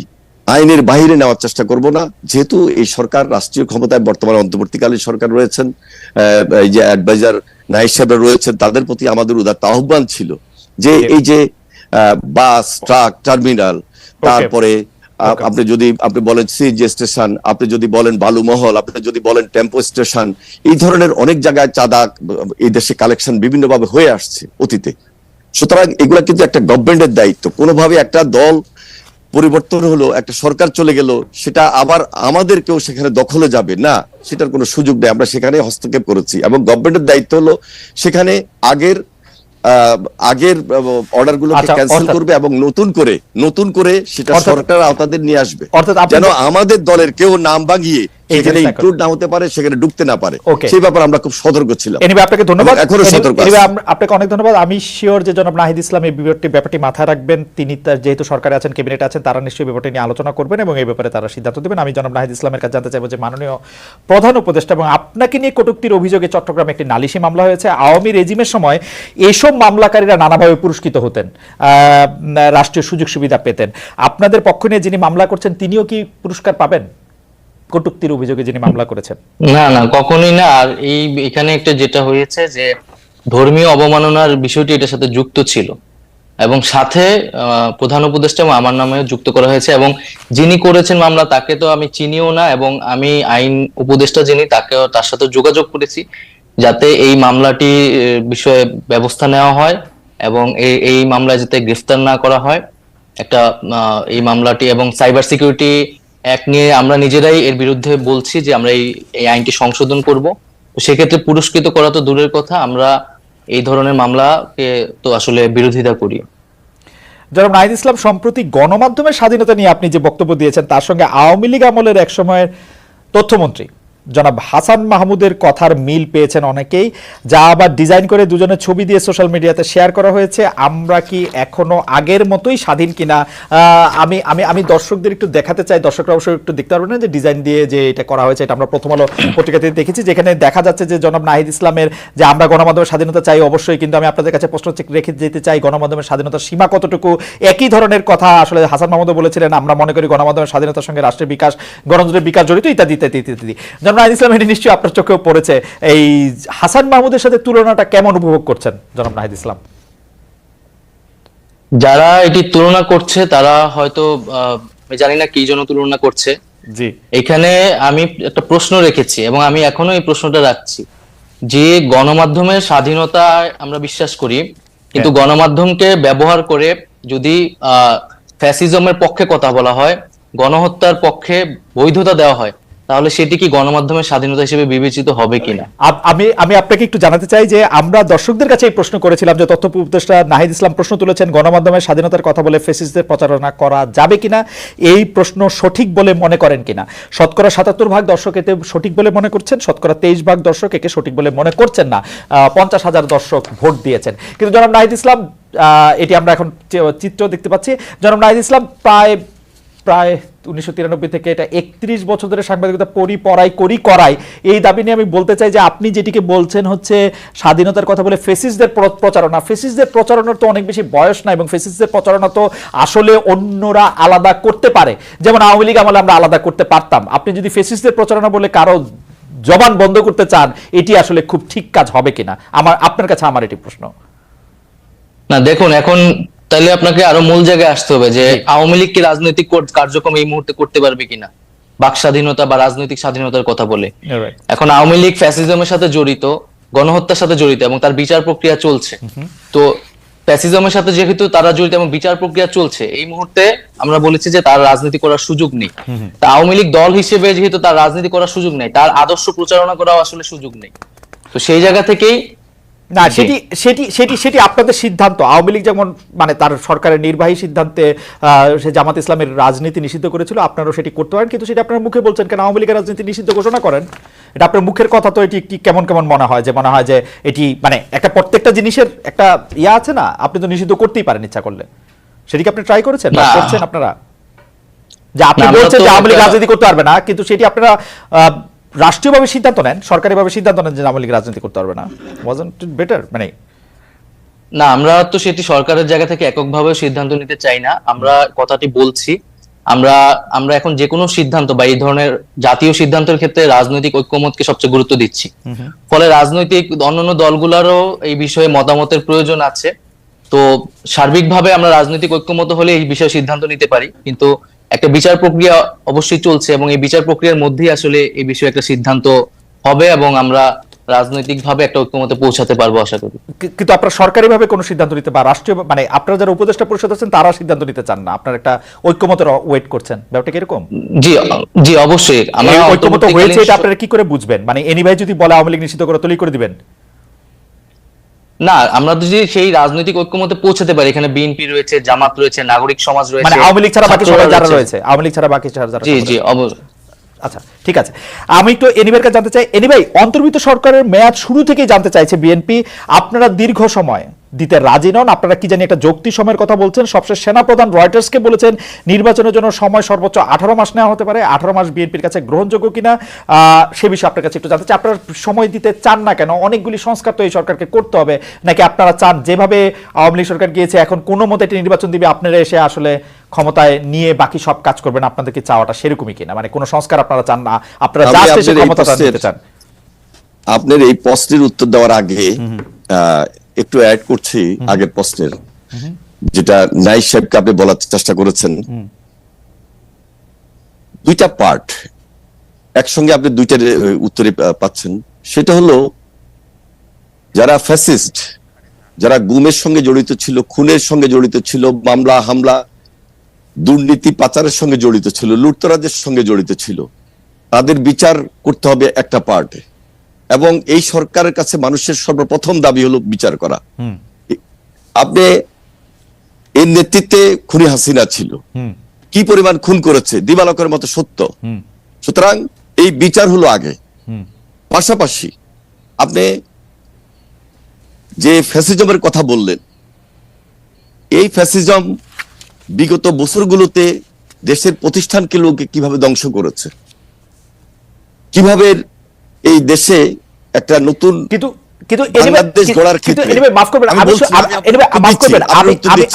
আইনের বাইরে নেওয়ার চেষ্টা করব না। যেহেতু এই সরকার রাষ্ট্রীয় ক্ষমতায় বর্তমানে অন্তর্বর্তীকালীন সরকার রয়েছেন, এই যে অ্যাডভাইজার নাহিদ সাহেবরা রয়েছেন, তাদের প্রতি আমাদের উদাত্ত আহ্বান ছিল যে এই যে বাস, ট্রাক টার্মিনাল, তারপরে আপনি বলেন সিএনজি স্টেশন, আপনি যদি বলেন বালুমহল, আপনি যদি বলেন টেম্পো স্টেশন, এই ধরনের অনেক জায়গায় চাঁদা এই দেশে কালেকশন বিভিন্নভাবে হয়ে আসছে অতীতে। সুতরাং এগুলা কিন্তু একটা গভর্নমেন্টের দায়িত্ব। কোনোভাবে একটা দল পরিবর্তন হলো, একটা সরকার চলে গেল, সেটা আবার আমাদের কেউ সেখানে দখলে যাবে না, সেটার কোনো সুযোগ নেই। আমরা সেখানে হস্তক্ষেপ করেছি, এবং গভর্নমেন্টের দায়িত্ব হলো সেখানে আগের অর্ডার গুলোকে ক্যান্সেল করবে এবং নতুন করে সেটা সরকার আওতাদের নিয়ে আসবে, যেন আমাদের দলের কেউ নাম ভাঙিয়ে সেখানে ইনক্লুড না হতে পারে, সেখানে ঢুকতে না পারে। সেই ব্যাপারে আমরা খুব সতর্ক ছিলাম। আপনাকে ধন্যবাদ, এখনো সতর্ক আছি। আপনাকে অনেক ধন্যবাদ। আমি শিওর যে জনাব নাহিদ ইসলাম এই ব্যাপারটি মাথায় রাখবেন। তিনি যেহেতু সরকারে আছেন, ক্যাবিনেটে আছেন, তারা নিশ্চয়ই ব্যাপারটি নিয়ে আলোচনা করবেন এবং এই ব্যাপারে তারা সিদ্ধান্ত দেবেন। আমি জনাব নাহিদ ইসলামের কাছে জানতে চাইবো যে মাননীয় প্রধান উপদেষ্টা, এবং আপনাকে নিয়ে কটূক্তির অভিযোগে চট্টগ্রামে একটি নালিশি মামলা হয়েছে। আওয়ামী রেজিমের সময় এইসব মামলাকারীরা নানাভাবে পুরস্কৃত হতেন, রাষ্ট্রীয় সুযোগ সুবিধা পেতেন। আপনাদের পক্ষ নিয়ে যিনি মামলা করছেন তিনিও কি পুরস্কার পাবেন, কটূক্তির অভিযোগে যিনি মামলা করেছেন? না, কখনোই না। আর এখানে একটা যেটা হয়েছে যে ধর্মীয় অবমাননার বিষয়টি এটার সাথে যুক্ত ছিল, এবং সাথে প্রধান উপদেষ্টা এবং আমার নামেও যুক্ত করা হয়েছে, এবং যিনি করেছেন মামলা তাকে তো আমি চিনিও না, এবং আমি আইন উপদেষ্টা যিনি তার সাথে যোগাযোগ করেছি যাতে এই মামলাটি বিষয়ে ব্যবস্থা নেওয়া হয়, এবং এই মামলায় যাতে গ্রেফতার না করা হয়। একটা এই মামলাটি এবং সাইবার সিকিউরিটি অ্যাক্ট নিয়ে আমরা নিজেরাই এর বিরুদ্ধে বলছি যে আমরা এই আইনটি সংশোধন করব। তো সেক্ষেত্রে পুরস্কৃত করা তো দূরের কথা, আমরা এই ধরনের মামলাকে তো আসলে বিরোধিতা করি। জনাব নাহিদ ইসলাম, সম্প্রতি গণমাধ্যমের স্বাধীনতা নিয়ে আপনি যে বক্তব্য দিয়েছেন, তার সঙ্গে আওয়ামী লীগ আমলের এক সময়ের তথ্যমন্ত্রী জনাব হাসান মাহমুদের কথার মিল পেয়েছেন অনেকেই, যা আবার ডিজাইন করে দুজনের ছবি দিয়ে সোশ্যাল মিডিয়াতে শেয়ার করা হয়েছে। আমরা কি এখনো আগের মতোই স্বাধীন কিনা? আমি দর্শকদের একটু দেখাতে চাই, দর্শকরা অবশ্যই একটু দেখতে পারবেন না যে ডিজাইন দিয়ে যে এটা করা হয়েছে, এটা আমরা প্রথম আলো পত্রিকাতে দেখেছি, যেখানে দেখা যাচ্ছে যে জনাব নাহিদ ইসলামের যে আমরা গণমাধ্যমের স্বাধীনতা চাই, অবশ্যই, কিন্তু আমি আপনাদের কাছে প্রশ্ন রেখে যেতে চাই গণমাধ্যমের স্বাধীনতার সীমা কতটুকু? একই ধরনের কথা আসলে হাসান মাহমুদও বলেছিলেন, আমরা মনে করি গণমাধ্যমের স্বাধীনতার সঙ্গে রাষ্ট্রের বিকাশ, গণতন্ত্রের বিকাশ জড়িত, ইত্যাদি ইত্যাদি ইত্যাদি। জনাব নাহিদ ইসলাম, এটি নিশ্চয়ই আপনার চোখেও পড়েছে। এই হাসান মাহমুদের সাথে তুলনাটা কেমন উপভোগ করছেন জনাব নাহিদ ইসলাম? যারা এটি তুলনা করছে তারা হয়তো আমি জানি না কি জন্য তুলনা করছে। জি, এখানে আমি একটা প্রশ্ন রেখেছি এবং আমি এখনো এই প্রশ্নটা রাখছি যে গণমাধ্যমের স্বাধীনতা আমরা বিশ্বাস করি, কিন্তু গণমাধ্যমকে ব্যবহার করে যদি ফ্যাসিজমের পক্ষে কথা বলা হয়, গণহত্যার পক্ষে বৈধতা দেওয়া হয়, তাহলে সেটি কি গণমাধ্যমের স্বাধীনতা হিসেবে বিবেচিত হবে কিনা? আমি আপনাকে একটু জানাতে চাই যে আমরা দর্শকদের কাছে এই প্রশ্ন করেছিলাম যে তথ্য উপদেষ্টা নাহিদ ইসলাম প্রশ্ন তুলেছেন গণমাধ্যমের স্বাধীনতার কথা বলে ফ্যাসিস্টদের প্রচারণা করা যাবে কিনা, এই প্রশ্ন সঠিক বলে মনে করেন কিনা। শতকরা ৭৭% দর্শক এতে সঠিক বলে মনে করছেন, শতকরা 23% দর্শক একে সঠিক বলে মনে করছেন না। 50,000 দর্শক ভোট দিয়েছেন। কিন্তু জনাব নাহিদ ইসলাম, এটি আমরা এখন চিত্র দেখতে পাচ্ছি, জনাব নাহিদ ইসলাম প্রায় 1993 থেকে এটা 31 বছর ধরে সাংবাদিকতা করাই এই দাবি নিয়ে আমি বলতে চাই যে আপনি যেটিকে বলছেন হচ্ছে স্বাধীনতার কথা বলে ফ্যাসিস্টদের প্রচারণার তো অনেক বেশি বয়স না, এবং ফ্যাসিস্টদের প্রচারণা তো আসলে অন্যরা আলাদা করতে পারে, যেমন আওয়ামী লীগ আমলে আমরা আলাদা করতে পারতাম। আপনি যদি ফ্যাসিস্টদের প্রচারণা বলে কারো জবান বন্ধ করতে চান, এটি আসলে খুব ঠিক কাজ হবে কিনা, আপনার কাছে আমার এটি প্রশ্ন। না দেখুন, এখন তাহলে আপনাকে আরো মূল জায়গায় আসতে হবে যে আওয়ামী লীগ কি রাজনৈতিক কার্যক্রম এই মুহূর্তে করতে পারবে কিনা, বাক স্বাধীনতা বা রাজনৈতিক স্বাধীনতার কথা বলে। এখন আওয়ামী লীগ ফ্যাসিজমের সাথে জড়িত, গণহত্যার সাথে জড়িত, এবং তার বিচার প্রক্রিয়া চলছে। তো ফ্যাসিজমের সাথে যেহেতু তারা জড়িত এবং বিচার প্রক্রিয়া চলছে, এই মুহূর্তে আমরা বলেছি যে তার রাজনীতি করার সুযোগ নেই। তা আওয়ামী লীগ দল হিসেবে যেহেতু তার রাজনীতি করার সুযোগ নেই, তার আদর্শ প্রচারণা করাও আসলে সুযোগ নেই। তো সেই জায়গা থেকেই না, সেটি আপনাদের সিদ্ধান্ত। আওয়ামী লীগ যেমন মানে তার সরকারের নির্বাহী সিদ্ধান্তে সে জামাত ইসলামের রাজনীতি নিষিদ্ধ করেছিল, আপনারাও সেটি করতে পারেন, কিন্তু সেটা আপনার মুখে বলছেন কেন আওয়ামী লীগের রাজনীতি নিষিদ্ধ ঘোষণা করেন? এটা আপনার মুখের কথা, তো এটি একটি কেমন মনে হয় যে এটি মানে একটা প্রত্যেকটা জিনিসের একটা ইয়া আছে না, আপনি তো নিষিদ্ধ করতেই পারেন ইচ্ছা করলে। সেটিকে আপনি ট্রাই করেছেন বা করছেন আপনারা? যে আপনি বলছেন যে আওয়ামী লীগ রাজনীতি করতে পারবে না, কিন্তু সেটি আপনারা রাষ্ট্রীয়ভাবে সিদ্ধান্ত নেন, সরকারিভাবে সিদ্ধান্ত নেন যে আওয়ামী লীগ রাজনীতি করতে পারবে না। Wasn't it better? মানে না, আমরা তো সেটি সরকারের জায়গা থেকে এককভাবে সিদ্ধান্ত নিতে চাই না। আমরা কথাটি বলছি, আমরা এখন যে কোনো সিদ্ধান্ত বা এই ধরনের জাতীয় সিদ্ধান্তের ক্ষেত্রে রাজনৈতিক ঐক্যমতকে সবচেয়ে গুরুত্ব দিচ্ছি। ফলে রাজনৈতিক অন্যান্য দলগুলোরও এই বিষয়ে মতামতের প্রয়োজন আছে। তো সার্বিকভাবে আমরা রাজনৈতিক ঐক্যমত হলে এই বিষয়ে সিদ্ধান্ত নিতে পারি, কিন্তু একটা বিচার প্রক্রিয়া অবশ্যই চলছে, এবং এই বিচার প্রক্রিয়ার মধ্যেই আসলে এই বিষয়ে একটা সিদ্ধান্ত হবে, এবং আমরা রাজনৈতিকভাবে একটা ঐক্যমতে পৌঁছাতে পারবো আশা করি। কিন্তু আপনারা সরকারিভাবে কোনো সিদ্ধান্ত নিতে বা রাষ্ট্রীয় মানে আপনারা যারা উপদেষ্টা পরিষদ আছেন তারা সিদ্ধান্ত নিতে চান না, আপনারা একটা ঐক্যমতের ওয়েট করছেন, ব্যাপারটা কি এরকম? জি জি, অবশ্যই। আমরা ঐক্যমত হয়েছে, এটা আপনারা কি করে বুঝবেন? মানে এনিভাই যদি বলে আওয়ামী লীগ নিষিদ্ধ করে, তলি করে দিবেন? না, আমরা যদি সেই রাজনৈতিক ঐক্যমতে পৌঁছাতে পারি, এখানে বিএনপি রয়েছে, জামাত রয়েছে, নাগরিক সমাজ রয়েছে, মানে আওয়ামী লীগ ছাড়া বাকি সবাই যারা রয়েছে, আওয়ামী লীগ ছাড়া বাকি যারা। জি জি, অবশ্যই। আচ্ছা, ঠিক আছে। আমি একটু এনিভাইয়ের কাছে জানতে চাই, এনিভাই অন্তর্বর্তী সরকারের মেয়াদ শুরু থেকেই জানতে চাইছে বিএনপি, আপনারা দীর্ঘ সময় দিতে রাজি নন, আপনারা কি জানি একটা যৌক্তিক সময়ের কথা বলছেন। সবশেষ সেনাপ্রধান রয়টার্সকে বলেছেন নির্বাচনের জন্য সময় সর্বোচ্চ 18 মাস নেওয়া হতে পারে। 18 মাস বিএনপির কাছে গ্রহণযোগ্য কিনা সে বিষয়ে আপনার কাছে একটু জানতে চাই। আপনারা সময় দিতে চান না কেন? অনেকগুলি সংস্কার তো এই সরকারকে করতে হবে, নাকি আপনারা চান যেভাবে আওয়ামী লীগ সরকার গিয়েছে এখন কোনো মতে একটি নির্বাচন দিবে, আপনারা এসে আসলে ক্ষমতায় নিয়ে বাকি সব কাজ করবেন? আপনাদের কি চাওয়াটা সেরকমই কিনা, মানে কোনো সংস্কার আপনারা চান না, আপনারা জাস্ট এসে ক্ষমতাটা নিতে চান? আপনার এই প্রশ্নের উত্তর দেওয়ার আগে একটু অ্যাড করছি আগের প্রশ্নের, যেটা নাইস সাহেবকে আপনি বলার চেষ্টা করেছেন। দুইটা পার্ট একসঙ্গে আপনি দুইটার উত্তরে পাচ্ছেন। সেটা হলো যারা ফ্যাসিস্ট, যারা গুমের সঙ্গে জড়িত ছিল, খুনের সঙ্গে জড়িত ছিল, মামলা হামলা দুর্নীতি পাচারের সঙ্গে জড়িত ছিল, লুটতরাজের সঙ্গে জড়িত ছিল, তাদের বিচার করতে হবে একটা পার্টে। এবং এই সরকারের কাছে মানুষের সর্বপ্রথম দাবি হলো বিচার করা। আপনি এর নেতৃত্বে খুনি হাসিনা ছিল, কি পরিমাণ খুন করেছে দিবালকের মতো সত্য। সুতরাং এই বিচার হলো আগে। পাশাপাশি আপনি যে ফ্যাসিজমের কথা বললেন, এই ফ্যাসিজম বিগত বছরগুলোতে দেশের প্রতিষ্ঠানকে লোকে কিভাবে ধ্বংস করেছে, কিভাবে এই দেশে একটা নতুন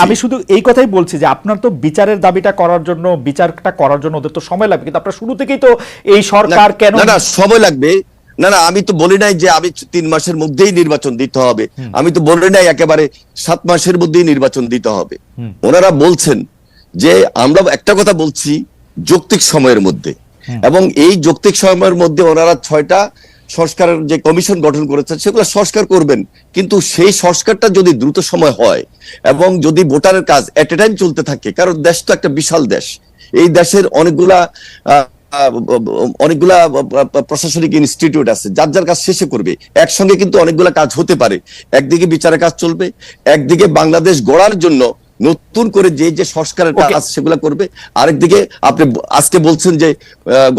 আমি শুধু এই কথাই বলছি যে আপনার তো বিচারের দাবিটা করার জন্য, বিচারটা করার জন্য ওদের তো সময় লাগবে, কিন্তু আপনার শুরু থেকেই তো এই সরকার কেন না সময় লাগবে না, আমি তো বলি নাই যে আমি 3 মাসের মধ্যেই নির্বাচন দিতে হবে, আমি তো বলি নাই একেবারে 7 মাসের মধ্যেই নির্বাচন দিতে হবে। ওনারা বলছেন যে আমরা একটা কথা বলছি যৌক্তিক সময়ের মধ্যে, এবং এই যৌক্তিক সময়ের মধ্যে ওনারা 6টা সংস্কারের যে কমিশন গঠন করেছেন সেগুলো সংস্কার করবেন। কিন্তু সেই সংস্কারটা যদি দ্রুত সময় হয় এবং যদি ভোটারের কাজ এট এ টাইম চলতে থাকে, কারণ দেশ তো একটা বিশাল দেশ, এই দেশের অনেকগুলা অনেকগুলা প্রশাসনিক ইনস্টিটিউট আছে, যার যার কাজ শেষে করবে। একসঙ্গে কিন্তু অনেকগুলা কাজ হতে পারে। একদিকে বিচারের কাজ চলবে, একদিকে বাংলাদেশ গড়ার জন্য নতুন করে যে যে সংস্কারের কাজ সেগুলা করবে, আরেকদিকে আপনি আজকে বলছেন যে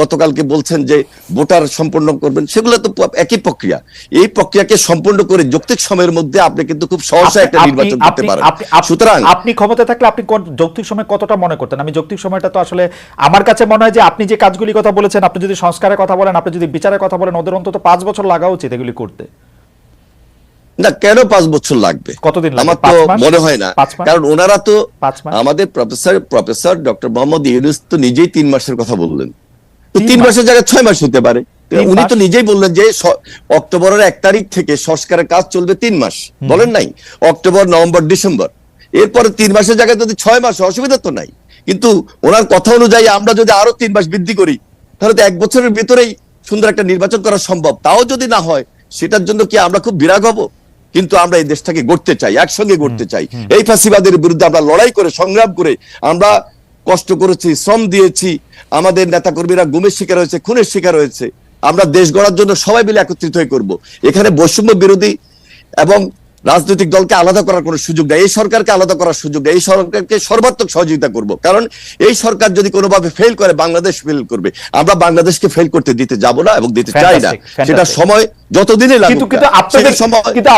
গতকালকে বলছেন যে ভোটার সম্পন্ন করবেন, সেগুলো তো একই প্রক্রিয়া। এই প্রক্রিয়াকে সম্পন্ন করে যৌক্তিক সময়ের মধ্যে আপনি কিন্তু খুব সহজে একটা নির্বাচন করতে পারেন। সুতরাং আপনি ক্ষমতা থাকলে আপনি যৌক্তিক সময় কতটা মনে করতেন? আমি যৌক্তিক সময়টা তো আসলে আমার কাছে মনে হয় যে আপনি যে কাজগুলি কথা বলেছেন, আপনি যদি সংস্কারের কথা বলেন, আপনি যদি বিচারের কথা বলেন, ওদের অন্তত 5 বছর লাগা উচিত এগুলি করতে। না, কেন 5 বছর লাগবে? কতদিন লাগবে? আমার তো 5 মাস? মনে হয় না, 5 মাস? কারণ ওনারা তো 5 মাস? আমাদের প্রফেসর ডক্টর মোহাম্মদ ইউনূস তো নিজেই 3 মাসের কথা বললেন। তো 3 3 মাস? মাসের জায়গায় 6 মাস হতে পারে। 3 উনি মাস? তো নিজেই বললেন যে অক্টোবরের 1 তারিখ থেকে সংস্কারের কাজ চলবে 3 মাস, বলেন নাই? অক্টোবর, নভেম্বর, ডিসেম্বর, এরপরে 3 মাসের জায়গায় যদি 6 মাস, অসুবিধা তো নাই। কিন্তু ওনার কথা অনুযায়ী আমরা যদি আরো 3 মাস বৃদ্ধি করি, তাহলে তো 1 বছরের ভিতরেই সুন্দর একটা নির্বাচন করা সম্ভব। তাও যদি না হয়, সেটার জন্য কি আমরা খুব বিরাগ হব? কিন্তু আমরা এই দেশটাকে গড়তে চাই, একসঙ্গে গড়তে চাই। এই ফাঁসিবাদের বিরুদ্ধে আমরা লড়াই করে, সংগ্রাম করে, আমরা কষ্ট করেছি, শ্রম দিয়েছি, আমাদের নেতাকর্মীরা গুমের শিকার হয়েছে, খুনের শিকার হয়েছে। আমরা দেশ গড়ার জন্য সবাই মিলে একত্রিত হয়ে করব। এখানে বৈষম্য বিরোধী এবং রাজনৈতিক দলকে আলাদা করার কোনো সুযোগ নেই, এই সরকারকে আলাদা করার সুযোগ নেই। এই সরকারকে সর্বাত্মক সহযোগিতা করব, কারণ এই সরকার যদি কোনোভাবে ফেল করে, বাংলাদেশ ফেল করবে। আমরা বাংলাদেশকে ফেল করতে দিতে যাব না এবং দিতে চাই না। সেটা সময় যতদিনই লাগুক। কিন্তু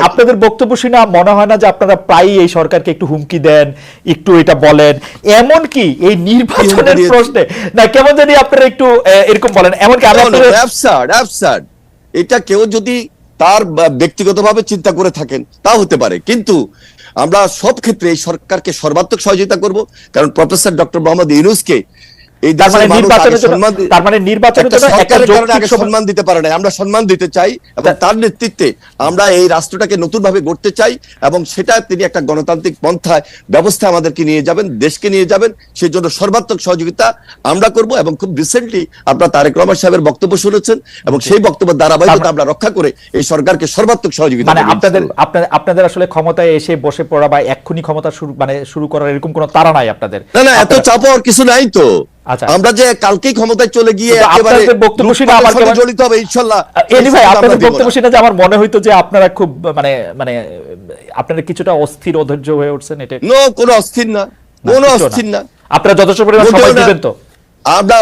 আপনাদের বক্তব্য শুনে মনে হয় না যে আপনারা প্রায়ই এই সরকারকে একটু হুমকি দেন, একটু এটা বলেন, এমন কি এই নির্বাচনের প্রশ্নে না কেমন জানি আপনারা একটু এরকম বলেন, এমন কি এটা কেউ যদি তার ব্যক্তিগতভাবে চিন্তা করে থাকেন তা হতে পারে, কিন্তু আমরা সব ক্ষেত্রে এই সরকারকে সর্বাত্মক সহযোগিতা করব, কারণ প্রফেসর ডক্টর মোহাম্মদ ইউনূসকে এই সম্মান দিতে পারে না, আমরা সম্মান দিতে চাই এবং তার নেতৃত্বে আমরা এই রাষ্ট্রটাকে নতুন ভাবে গড়তে চাই, এবং সেটা তিনি একটা গণতান্ত্রিক পন্থায় ব্যবস্থা আমাদেরকে নিয়ে যাবেন, দেশকে নিয়ে যাবেন, সেই জন্য সর্বাত্মক সহযোগিতা আমরা করব। এবং খুব রিসেন্টলি আপনারা তারেক রহমান সাহেবের বক্তব্য শুনেছেন, এবং সেই বক্তব্যের ধারাবাহিকতা আমরা রক্ষা করে এই সরকারকে সর্বাত্মক সহযোগিতা। মানে আপনাদের আসলে ক্ষমতায় এসে বসে পড়া বা এক্ষুনি ক্ষমতা শুরু করার এরকম কোনো তাড়া নাই আপনাদের? না, এত চাপ হওয়ার কিছু নাই তো। আমরা যে কালকেই ক্ষমতায় চলে গিয়ে একেবারে বক্তব্য শুনে আমার জড়িত হবে ইনশাআল্লাহ। ভাই, আপনাদের বক্তব্য শুনে যে আমার মনে হইতো যে আপনারা খুব মানে আপনারা কিছুটা অস্থির, অধৈর্য হয়ে উঠছেন। এটা কোনো অস্থির না, কোনো অস্থির না। আপনারা যথেষ্ট পরিমাণ সময় দিবেন তো? আমরা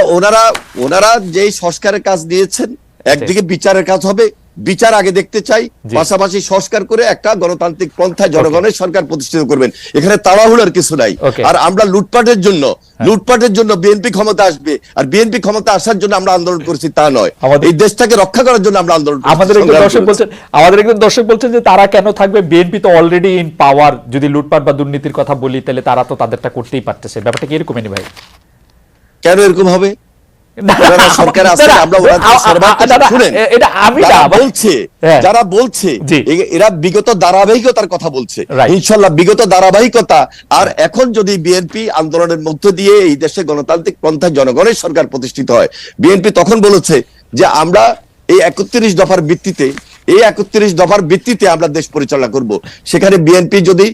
ওনারা যেই সংস্কারের কাজ দিয়েছেন, একদিকে বিচারের কাজ হবে, বিচার আগে দেখতে চাই, পাশাপাশি সংস্কার করে একটা গণতান্ত্রিক পন্থায় জনগণের সরকার প্রতিষ্ঠিত করবেন। এখানে তাড়াহুড়ার কিছু নাই। আর আমরা লুটপাটের জন্য বিএনপি ক্ষমতা আসবে আর বিএনপি ক্ষমতা আসার জন্য আমরা আন্দোলন করছি তা নয়, এই দেশটাকে রক্ষা করার জন্য আমরা আন্দোলন করছি। আমাদের একজন দর্শক বলছেন যে তারা কেন থাকবে, বিএনপি তো অলরেডি ইন পাওয়ার। যদি লুটপাট বা দুর্নীতির কথা বলি, তাহলে তারা তো তাদেরটা করতেই পারতেছে। ব্যাপারটা কি এরকমই ভাই? কেন এরকম হবে? যারা বলছে এরা বিগত ধারাবাহিকতার কথা বলছে, ইনশাল্লাহ বিগত ধারাবাহিকতা। আর এখন যদি বিএনপি আন্দোলনের মধ্য দিয়ে এই দেশে গণতান্ত্রিক পন্থায় জনগণের সরকার প্রতিষ্ঠিত হয়, বিএনপি তখন বলেছে যে আমরা এই 31 দফার ভিত্তিতে আমরা দেশ পরিচালনা করব। সেখানে বিএনপি যদি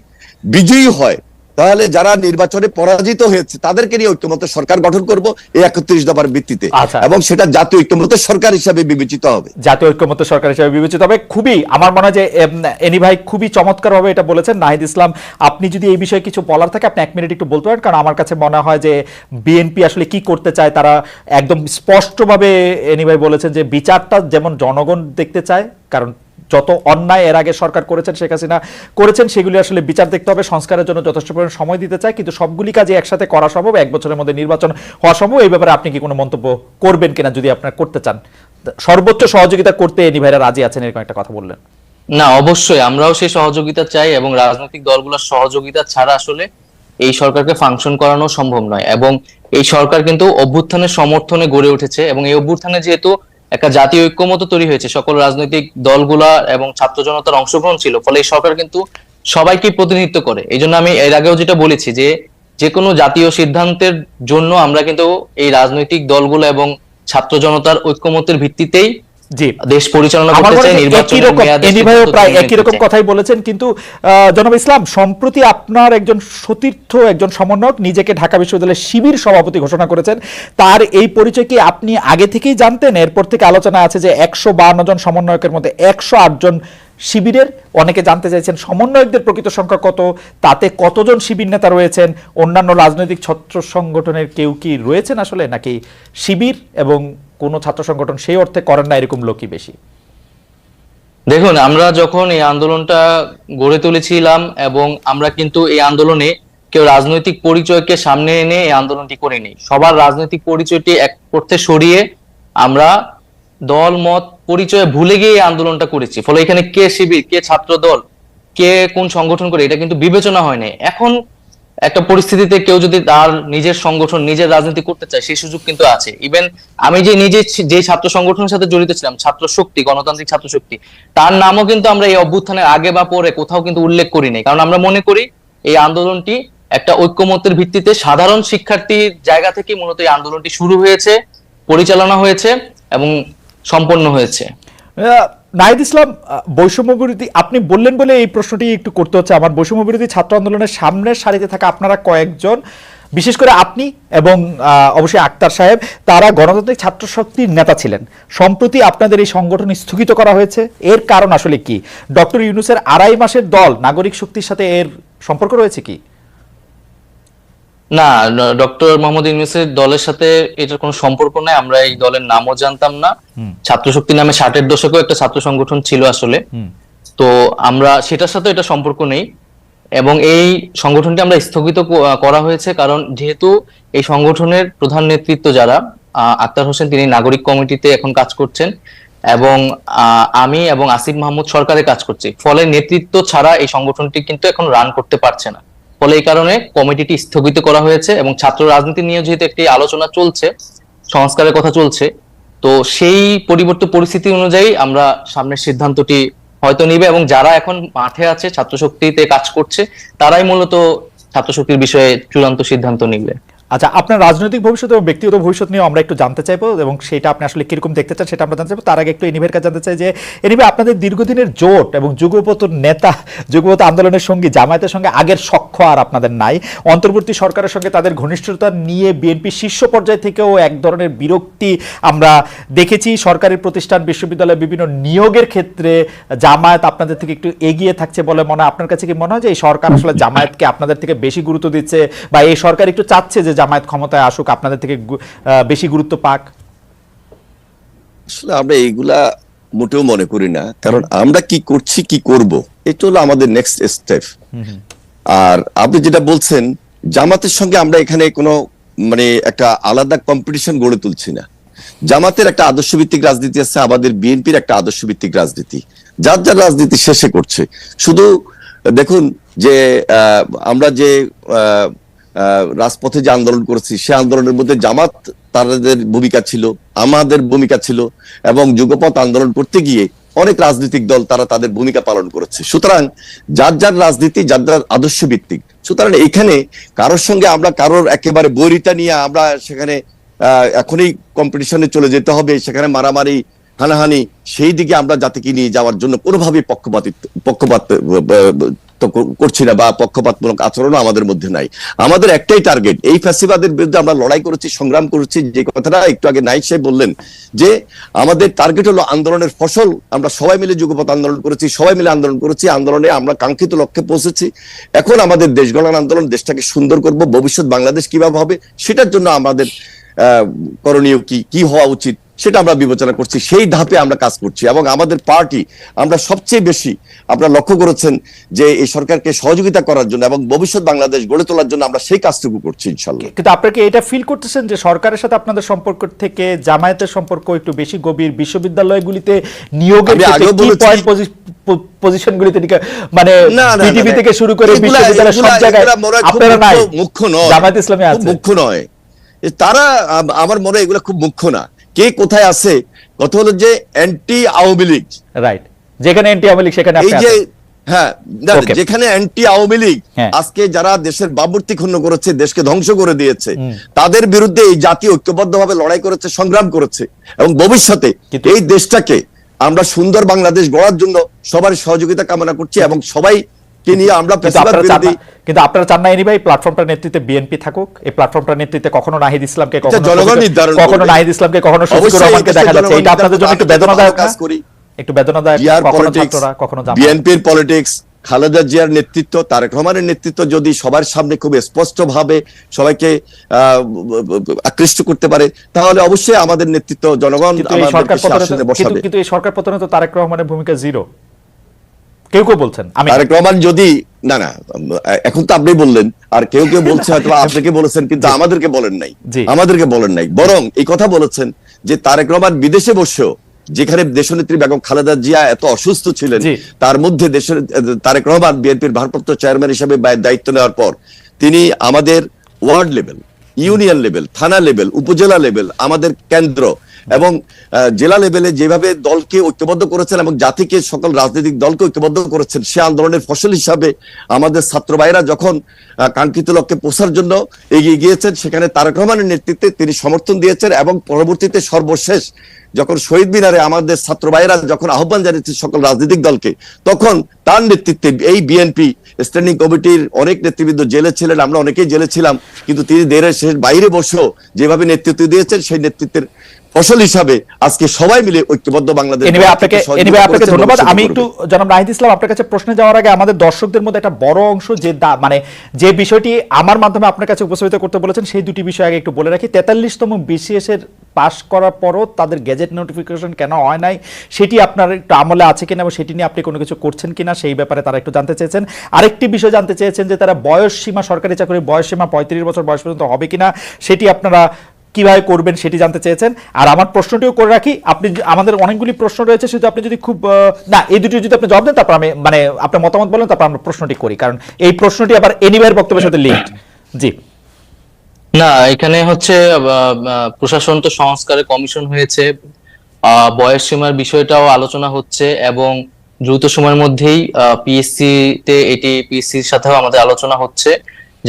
বিজয়ী হয়, তাহলে যারা নির্বাচনে পরাজিত হয়েছে তাদেরকে নিয়ে ঐক্যমত্য সরকার গঠন করব এই 31 দফার ভিত্তিতে, এবং সেটা জাতীয় ঐক্যমত্য সরকার হিসাবে বিবেচিত হবে। জাতীয় ঐক্যমত্য সরকার হিসাবে বিবেচিত হবে। খুবই আমার মনে হয় যে এনি ভাই খুবই চমৎকার ভাবে এটা বলেছেন। নাহিদ ইসলাম, আপনি যদি এই বিষয়ে কিছু বলার থাকে আপনি 1 মিনিট একটু বলতে পারেন, কারণ আমার কাছে মনে হয় যে বিএনপি আসলে কি করতে চায় তারা একদম স্পষ্টভাবে এনি ভাই বলেছেন যে বিচারটা যেমন জনগণ দেখতে চায়, কারণ যত অন্যায় এর আগে সরকার করেছেন, শেখ হাসিনা করেছেন, সেগুলি আসলে বিচার দেখতে হবে, সংস্কারের জন্য যথেষ্ট পরিমাণ সময় দিতে চায়, কিন্তু সবগুলি কাজে একসাথে করা সম্ভব, 1 বছরের মধ্যে নির্বাচন হওয়া সম্ভব। এই ব্যাপারে আপনি কি কোনো মন্তব্য করবেন কিনা, যদি আপনারা করতে চান? সর্বোচ্চ সহযোগিতা করতে এনি ভাইরা রাজি আছেন, এরকম একটা কথা বললেন। না, অবশ্যই আমরাও সেই সহযোগিতা চাই, এবং রাজনৈতিক দলগুলোর সহযোগিতা ছাড়া আসলে এই সরকারকে ফাংশন করানো সম্ভব নয়। এবং এই সরকার কিন্তু অভ্যুত্থানের সমর্থনে গড়ে উঠেছে, এবং এই অভ্যুত্থানে যেহেতু একটা জাতীয় ঐক্যমত্য তৈরি হয়েছে, সকল রাজনৈতিক দলগুলা এবং ছাত্র জনতার অংশগ্রহণ ছিল, ফলে এই সরকার কিন্তু সবাইকে প্রতিনিধিত্ব করে। এই জন্য আমি এর আগেও যেটা বলেছি যে কোনো জাতীয় সিদ্ধান্তের জন্য আমরা কিন্তু এই রাজনৈতিক দলগুলো এবং ছাত্র জনতার ঐক্যমত্যের ভিত্তিতেই জি, দেশ পরিচালনা আমার করতে মনে চায়, হয় একই নির্বাচনের রকম মেয়াদ এনি ভাইও প্রায় একই রকম চায়। কথাই বলেছেন। কিন্তু জনাব ইসলাম, সম্প্রতি আপনার একজন সতীর্থ, একজন সমন্বয়ক নিজেকে ঢাকা বিশ্ববিদ্যালয়ের শিবির সভাপতি ঘোষণা করেছেন। তার এই পরিচয় কি আপনি আগে থেকেই জানতেন? এরপর থেকে আলোচনা আছে যে 152 জন সমন্বয়কের মধ্যে 108 জন শিবিরের। অনেকে জানতে চাইছেন সমন্বয়কদের প্রকৃত সংখ্যা কত, তাতে কতজন শিবির নেতা রয়েছেন, অন্যান্য রাজনৈতিক ছাত্র সংগঠনের কেউ কি রয়েছেন আসলে, নাকি শিবির এবং কোন ছাত্র সংগঠন সেই অর্থে করেন না এরকম লোকই বেশি? দেখুন, আমরা যখন এই আন্দোলনটা গড়ে তুলেছিলাম, এবং আমরা কিন্তু এই আন্দোলনে কেউ রাজনৈতিক পরিচয়কে সামনে এনে এই আন্দোলনটি করিনি। সবার রাজনৈতিক পরিচয়টি এক করতে সরিয়ে আমরা দল মত পরিচয় ভুলে গিয়ে এই আন্দোলনটা করেছি। ফলে এখানে কে শিবির, কে ছাত্র দল, কে কোন সংগঠন করে, এটা কিন্তু বিবেচনা হয় নাই। এখন একটা পরিস্থিতিতে কেউ যদি তার নিজের সংগঠন, নিজের রাজনীতি করতে চায়, সেই সুযোগ কিন্তু আছে। ইভেন আমি যে নিজে যে ছাত্র সংগঠনের সাথে জড়িত ছিলাম, ছাত্র শক্তি, গণতান্ত্রিক ছাত্র শক্তি, তার নামও কিন্তু আমরা এই অভ্যুত্থানের আগে বা পরে কোথাও কিন্তু উল্লেখ করি নাই। কারণ আমরা মনে করি এই আন্দোলনটি একটা ঐক্যমত্যের ভিত্তিতে সাধারণ শিক্ষার্থীর জায়গা থেকে মূলত এই আন্দোলনটি শুরু হয়েছে, পরিচালনা হয়েছে এবং সম্পন্ন হয়েছে। নাহিদ ইসলাম, বৈষম্য বিরোধী আপনি বললেন বলে এই প্রশ্নটি একটু করতে হচ্ছে আমার। বৈষম্য বিরোধী ছাত্র আন্দোলনের সামনের সারিতে থাকা আপনারা কয়েকজন, বিশেষ করে আপনি এবং অবশ্যই আক্তার সাহেব, তারা গণতান্ত্রিক ছাত্র শক্তির নেতা ছিলেন। সম্প্রতি আপনাদের এই সংগঠন স্থগিত করা হয়েছে, এর কারণ আসলে কি? ডক্টর ইউনূসের 2.5 মাসের দল নাগরিক শক্তির সাথে এর সম্পর্ক রয়েছে কি? না, ডক্টর মোহাম্মদ ইউনূসের দলের সাথে এটার কোনো সম্পর্ক নাই। আমরা এই দলের নামও জানতাম না। ছাত্র শক্তি নামে 60-এর দশকেও একটা ছাত্র সংগঠন ছিল আসলে। তো আমরা সেটার সাথে এটা সম্পর্ক নেই। এবং এই সংগঠনটি আমরা স্থগিত করা হয়েছে কারণ যেহেতু এই সংগঠনের প্রধান নেতৃত্ব যারা, আক্তার হোসেন, তিনি নাগরিক কমিটিতে এখন কাজ করছেন, এবং আমি এবং আসিফ মাহমুদ সরকারে কাজ করছি। ফলে নেতৃত্ব ছাড়া এই সংগঠনটি কিন্তু এখন রান করতে পারছে না। ফলে এই কারণে কমিটিটি স্থগিত করা হয়েছে, এবং ছাত্র রাজনীতি নিয়ে যেহেতু একটি আলোচনা চলছে, সংস্কারের কথা চলছে, তো সেই পরিবর্তিত পরিস্থিতি অনুযায়ী আমরা সামনের সিদ্ধান্তটি হয়তো নিবে, এবং যারা এখন মাঠে আছে, ছাত্র শক্তিতে কাজ করছে, তারাই মূলত ছাত্র শক্তির বিষয়ে চূড়ান্ত সিদ্ধান্ত নিবে। আচ্ছা, আপনার রাজনৈতিক ভবিষ্যৎ এবং ব্যক্তিগত ভবিষ্যৎ নিয়ে আমরা একটু জানতে চাইবো, এবং সেটা আপনি আসলে কিরকম দেখতে চান সেটা আমরা জানতে চাইবো। তার আগে একটু এনিভের কাছে জানতে চাই যে এনিভে, আপনাদের দীর্ঘদিনের জোট এবং যুগপত নেতা, যুগপত আন্দোলনের সঙ্গী জামায়াতের সঙ্গে আগের সখ্য আর আপনাদের নাই। অন্তর্বর্তী সরকারের সঙ্গে তাদের ঘনিষ্ঠতা নিয়ে বিএনপি শীর্ষ পর্যায় থেকেও এক ধরনের বিরক্তি আমরা দেখেছি। সরকারি প্রতিষ্ঠান, বিশ্ববিদ্যালয়ে বিভিন্ন নিয়োগের ক্ষেত্রে জামায়াত আপনাদের থেকে একটু এগিয়ে থাকছে বলে মনে হয়। আপনার কাছে কি মনে হয় যে এই সরকার আসলে জামায়াতকে আপনাদের থেকে বেশি গুরুত্ব দিচ্ছে, বা এই সরকার একটু চাচ্ছে যে জামায়াত ক্ষমতায় আসুক, আপনাদের থেকে বেশি গুরুত্ব পাক? আসলে আমরা এইগুলা মোটেও মনে করি না, কারণ আমরা কি করছি, কি করব, এটা হলো আমাদের নেক্সট স্টেপ। আর আপনি যেটা বলছেন, জামাতের সঙ্গে আমরা এখানে কোনো মানে একটা আলাদা কম্পিটিশন গড়ে তুলছি না। জামাতের একটা আদর্শ ভিত্তিক রাজনীতি আছে, আমাদের বিএনপির একটা আদর্শ ভিত্তিক রাজনীতি, যার যার রাজনীতি শেষে করছে। শুধু দেখুন যে আমরা যে রাজপথে যে আন্দোলন করেছি, সে আন্দোলনের মধ্যে জামাত তাদের ভূমিকা ছিল, আমাদের ভূমিকা ছিল, এবং যুগপৎ আন্দোলন করতে গিয়ে অনেক রাজনৈতিক দল তারা তাদের ভূমিকা পালন করেছে। সুতরাং যার যার রাজনীতি, যার যার আদর্শ ভিত্তিক। সুতরাং এখানে কারোর সঙ্গে আমরা কারোর একেবারে বৈরিতা নিয়ে আমরা সেখানে এখনই কম্পিটিশনে চলে যেতে হবে, সেখানে মারামারি, হানাহানি, সেই দিকে আমরা জাতিকে নিয়ে যাওয়ার জন্য কোনোভাবেই পক্ষপাত করছি না, বা পক্ষপাতমূলক আচরণও আমাদের মধ্যে নাই। আমাদের একটাই টার্গেট, এই ফ্যাসিবাদের বিরুদ্ধে আমরা লড়াই করেছি, সংগ্রাম করেছি। যে কথাটা একটু আগে নাইক সাহেব বললেন যে আমাদের টার্গেট হলো আন্দোলনের ফসল। আমরা সবাই মিলে যুগপৎ আন্দোলন করেছি, সবাই মিলে আন্দোলন করেছি, আন্দোলনে আমরা কাঙ্ক্ষিত লক্ষ্যে পৌঁছেছি। এখন আমাদের দেশ গঠন আন্দোলন, দেশটাকে সুন্দর করব, ভবিষ্যৎ বাংলাদেশ কিভাবে হবে সেটার জন্য আমাদের করণীয় কি হওয়া উচিত সেটা আমরা বিবেচনা করছি, সেই ধাপে আমরা কাজ করছি। এবং আমাদের পার্টি, আমরা সবচেয়ে বেশি, আপনারা লক্ষ্য করেছেন যে এই সরকারকে সহযোগিতা করার জন্য এবং ভবিষ্যৎ বাংলাদেশ গড়ে তোলার জন্য আমরা সেই কাজটুকু করছি ইনশাল্লাহ। কিন্তু আপনারা কি এটা ফিল করতেছেন যে সরকারের সাথে আপনাদের সম্পর্ক থেকে জামায়াতের সম্পর্ক একটু বেশি গভীর? বিশ্ববিদ্যালয়গুলিতে নিয়োগের পজিশনগুলিতে, মানে পৃথিবী থেকে শুরু করে বিশ্ববিদ্যালয় সব জায়গায় আপনারা নাই, মুখ্য নয়, জামায়াত ইসলামী আছে, মুখ্য নয় তারা। আমার মনে হয় এগুলো খুব মুখ্য না, কে কোথায় আছে। কথা হলো যে অ্যান্টি আওয়ামী লীগ, রাইট, যেখানে অ্যান্টি আওয়ামী লীগ সেখানে এই যে হ্যাঁ, না, Okay. যেখানে অ্যান্টি আওয়ামী লীগ হ্যাঁ। আজকে যারা দেশের ভাবমূর্তি ক্ষুণ্ণ করেছে, দেশকে ধ্বংস করে দিয়েছে, তাদের বিরুদ্ধে এই জাতি ঐক্যবদ্ধভাবে লড়াই করেছে, সংগ্রাম করেছে, এবং ভবিষ্যতে কিন্তু- এই দেশটাকে আমরা সুন্দর বাংলাদেশ গড়ার জন্য সবার সহযোগিতা কামনা করছি, এবং সবাইকে নিয়ে আমরা কিন্তু ফ্যাসিবাদ আপনারা চান বিরোধী না- কিন্তু আপনারা চান না এনিভাই প্ল্যাটফর্মটার নেতৃত্বে বিএনপি থাকুক, এই প্ল্যাটফর্মটার নেতৃত্বে কখনো নাহিদ ইসলামকে, কখনো জনগণ নির্ধারণ কখনো করবে। নাহিদ ইসলামকে, কখনো শফিকুর অবশ্যই রহমানকে এই দেশের দেখা যাচ্ছে, জনগণ এটা আপনাদের জন্য একটু নির্ধারণ করবে। বেদনাদায়ক আমরা কাজ না? করি। একটু বেদনাদায়ক, জিয়ার কখনো পলিটিক্স, ছাত্ররা, কখনো জামাত। বিএনপির পলিটিক্স, খালেদা জিয়ার নেতৃত্ব, তারেক রহমানের নেতৃত্ব যদি সবার সামনে খুব স্পষ্ট ভাবে সবাইকে আকৃষ্ট করতে পারে, তাহলে অবশ্যই আমাদের নেতৃত্ব জনগণ কিন্তু এই সরকার আমাদেরকে সে পতনে আসনে তো- বসাবে। কিন্তু এই সরকার পতনে তো তারেক রহমানের ভূমিকা জিরো, কেউ কেউ বলছেন। আমি তারেক রহমান যদি না, এখন তো আপনি বললেন, আর কেউ কেউ বলছে হয়তো আপনাকে বলেছেন, কিন্তু আমাদেরকে বলেন নাই, জি। আমাদেরকে বলেন নাই, বরং এই কথা বলেছেন যে তারেক রহমান বিদেশে বসেও, যেখানে দেশনেত্রী বেগম খালেদা জিয়া এত অসুস্থ ছিলেন, জি। তার মধ্যে দেশের তারেক রহমান বিএনপির ভারপ্রাপ্ত চেয়ারম্যান হিসেবে দায়িত্ব নেওয়ার পর তিনি আমাদের ওয়ার্ড লেভেল, ইউনিয়ন লেভেল, থানা লেভেল, উপজেলা লেভেল, আমাদের কেন্দ্র এবং জেলা লেভেলে যেভাবে দলকে ঐক্যবদ্ধ করেছেন এবং জাতিকে, সকল রাজনৈতিক দলকে ঐক্যবদ্ধ করেছেন, সে আন্দোলনের ফসল হিসাবে আমাদের ছাত্র ভাইরা যখন কাঙ্ক্ষিত লক্ষ্যে পৌঁছার জন্য এগিয়ে গিয়েছেন, সেখানে তারেক রহমানের নেতৃত্বে তিনি সমর্থন দিয়েছেন, এবং পরবর্তীতে সর্বশেষ যখন শহীদ মিনারে আমাদের ছাত্র ভাইরা যখন আহ্বান জানিয়েছে সকল রাজনৈতিক দলকে, তখন তার নেতৃত্বে এই বিএনপি স্ট্যান্ডিং কমিটির অনেক নেতৃবৃন্দ জেলে ছিলেন, আমরা অনেকেই জেলে ছিলাম, কিন্তু তিনি দেশের বাইরে বসেও যেভাবে নেতৃত্ব দিয়েছেন, সেই নেতৃত্বের ফসল হিসাবে আজকে সবাই মিলে ঐক্যবদ্ধ বাংলাদেশ আপনাকে ধন্যবাদ। আমি একটু জনাব নাহিদ ইসলাম, আপনার কাছে প্রশ্নে যাওয়ার আগে আমাদের দর্শকদের মধ্যে একটা বড় অংশ মানে যে বিষয়টি আমার মাধ্যমে আপনার কাছে উপস্থাপিত করতে বলেছেন, সেই দুটি বিষয় আগে একটু বলে রাখি। 43তম বিসিএস এর পাস করার পরও তাদের গেজেট নোটিফিকেশন কেন হয় নাই, সেটি আপনার একটু আমলে আছে কিনা এবং সেটি নিয়ে আপনি কোনো কিছু করছেন কিনা, সেই ব্যাপারে তারা একটু জানতে চেয়েছেন। আরেকটি বিষয় জানতে চেয়েছেন যে তারা বয়স সীমা, সরকারি চাকরির বয়স সীমা 35 বছর বয়স পর্যন্ত হবে কিনা, সেটি আপনারা কিভাবে করবেন সেটি জানতে চেয়েছেন। আর আমার প্রশ্নটিও করে রাখি, আপনি আমাদের অনেকগুলি প্রশ্ন রয়েছে, শুধু আপনি যদি খুব না এই দুটি যদি আপনি জবাব দেন, তারপর আমি মানে আপনার মতামত বলেন, তারপর আমরা প্রশ্নটি করি, কারণ এই প্রশ্নটি আবার এনিওয়ের বক্তব্যের সাথে লিঙ্কড। জি না, এখানে হচ্ছে প্রশাসন তো সংস্কারের কমিশন হয়েছে, বয়স সীমার বিষয়টাও আলোচনা হচ্ছে, এবং দ্রুত সময়ের মধ্যেই পিএসসি তে পিএসসির সাথেও আমাদের আলোচনা হচ্ছে,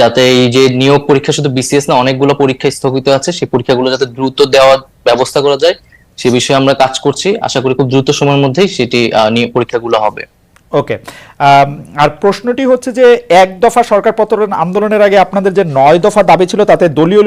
যাতে এই যে নিয়োগ পরীক্ষা, শুধু বিসিএস না, অনেকগুলো পরীক্ষা স্থগিত আছে, সেই পরীক্ষাগুলো যাতে দ্রুত দেওয়ার ব্যবস্থা করা যায়, সে বিষয়ে আমরা কাজ করছি। আশা করি খুব দ্রুত সময়ের মধ্যেই সেটি পরীক্ষাগুলো হবে। ওকে। আর প্রশ্নটি হচ্ছে যে এক দফা সরকার পতন আন্দোলনের আগে আপনাদের যে 9 দফা দাবি ছিল, তাতে দলীয়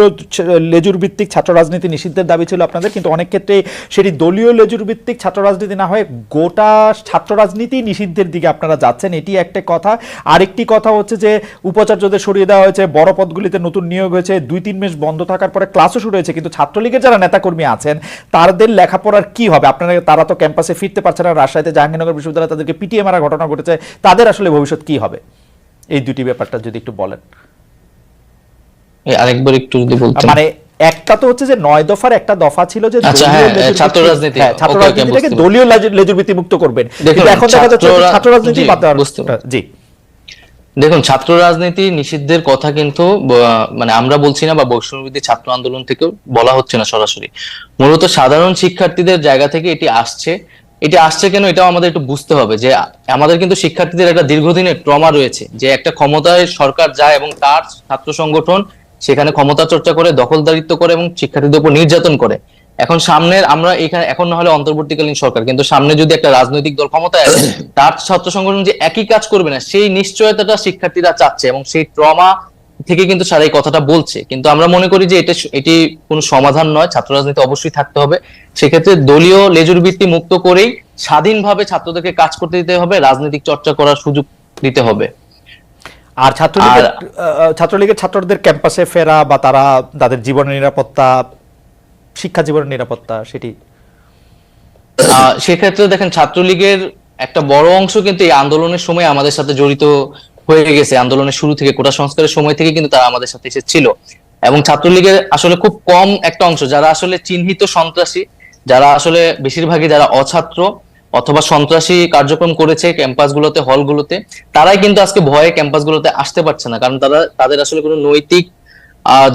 লেজুর ভিত্তিক ছাত্র রাজনীতি নিষিদ্ধের দাবি ছিল আপনাদের, কিন্তু অনেক ক্ষেত্রে সেটি দলীয় লেজুর ভিত্তিক ছাত্র রাজনীতি না হয়ে গোটা ছাত্র রাজনীতি নিষিদ্ধের দিকে আপনারা যাচ্ছেন, এটি একটা কথা। আরেকটি কথা হচ্ছে যে উপাচার্যদের সরিয়ে দেওয়া হয়েছে, বড় পদগুলিতে নতুন নিয়োগ হয়েছে, 2-3 মাস বন্ধ থাকার পরে ক্লাসও শুরু হয়েছে, কিন্তু ছাত্রলীগের যারা নেতাকর্মী আছেন তাদের লেখাপড়ার কি হবে? আপনারা, তারা তো ক্যাম্পাসে ফিরতে পারছে না, রাজশাহীতে জাহাঙ্গীরনগর বিশ্ববিদ্যালয়ে তাদেরকে পিটিএ মারা ঘটনা ঘটেছে, তাদের আসলে ভবিষ্যৎ কি হবে? এই দুটি ব্যাপারটা যদি একটু বলেন। আরেকবার একটু যদি বলতেন। মানে একটা তো হচ্ছে যে 9 দফার একটা দফা ছিল যে ছাত্র রাজনীতি, ছাত্র রাজনীতিটাকে দলীয় লেজুর ভিত্তি মুক্ত করবেন, কিন্তু এখন দেখা যাচ্ছে ছাত্র রাজনীতি বাদ দেওয়ার। জি দেখুন, ছাত্র রাজনীতি নিষিদ্ধের কথা কিন্তু মানে আমরা বলছি না, বা বৈষম্যবিরোধী ছাত্র আন্দোলন থেকেও বলা হচ্ছে না সরাসরি, মূলত সাধারণ শিক্ষার্থীদের জায়গা থেকে এটি আসছে। এটা আসছে কেন, এটাও আমাদের একটু বুঝতে হবে যে আমাদের কিন্তু শিক্ষার্থীদের একটা দীর্ঘদিনের ট্রমা রয়েছে, যে একটা ক্ষমতায় সরকার যায় এবং তার ছাত্র সংগঠন সেখানে ক্ষমতা চর্চা করে, দখলদারিত্ব করে এবং শিক্ষার্থীদের উপর নির্যাতন করে। এখন সামনের আমরা এখানে, এখন না হলে অন্তর্বর্তীকালীন সরকার, কিন্তু সামনে যদি একটা রাজনৈতিক দল ক্ষমতায় আসে, তার ছাত্র সংগঠন যে একই কাজ করবে না, সেই নিশ্চয়তাটা শিক্ষার্থীরা চাচ্ছে, এবং সেই ট্রমা থেকে কিন্তু সারা এই কথাটা বলছে। কিন্তু আমরা মনে করি যে এটি কোনো সমাধান নয়, ছাত্র রাজনীতি অবশ্যই থাকতে হবে। সেক্ষেত্রে দলীয় লেজুর ভিত্তি মুক্ত করেই স্বাধীনভাবে ছাত্রদেরকে কাজ করতে দিতে হবে, রাজনৈতিক চর্চা করার সুযোগ দিতে হবে। আর ছাত্রলীগের ছাত্রদের ক্যাম্পাসে ফেরা বা তাদের জীবনের নিরাপত্তা, শিক্ষা জীবনের নিরাপত্তা, সেটি সেক্ষেত্রে দেখেন, ছাত্রলীগের একটা বড় অংশ কিন্তু এই আন্দোলনের সময় আমাদের সাথে জড়িত হয়ে গেছে। আন্দোলনের শুরু থেকে, কোটা সংস্কারের সময় থেকে কিন্তু তারা আমাদের সাথে এসেছিল, এবং ছাত্রলীগের আসলে খুব কম একটা অংশ যারা আসলে চিহ্নিত সন্ত্রাসী, যারা আসলে বেশিরভাগই যারা অছাত্র অথবা সন্ত্রাসী কার্যক্রম করেছে ক্যাম্পাসগুলোতে, হলগুলোতে, তারাই কিন্তু আজকে ভয়ে ক্যাম্পাসগুলোতে আসতে পারছে না, কারণ তাদের আসলে কোনো নৈতিক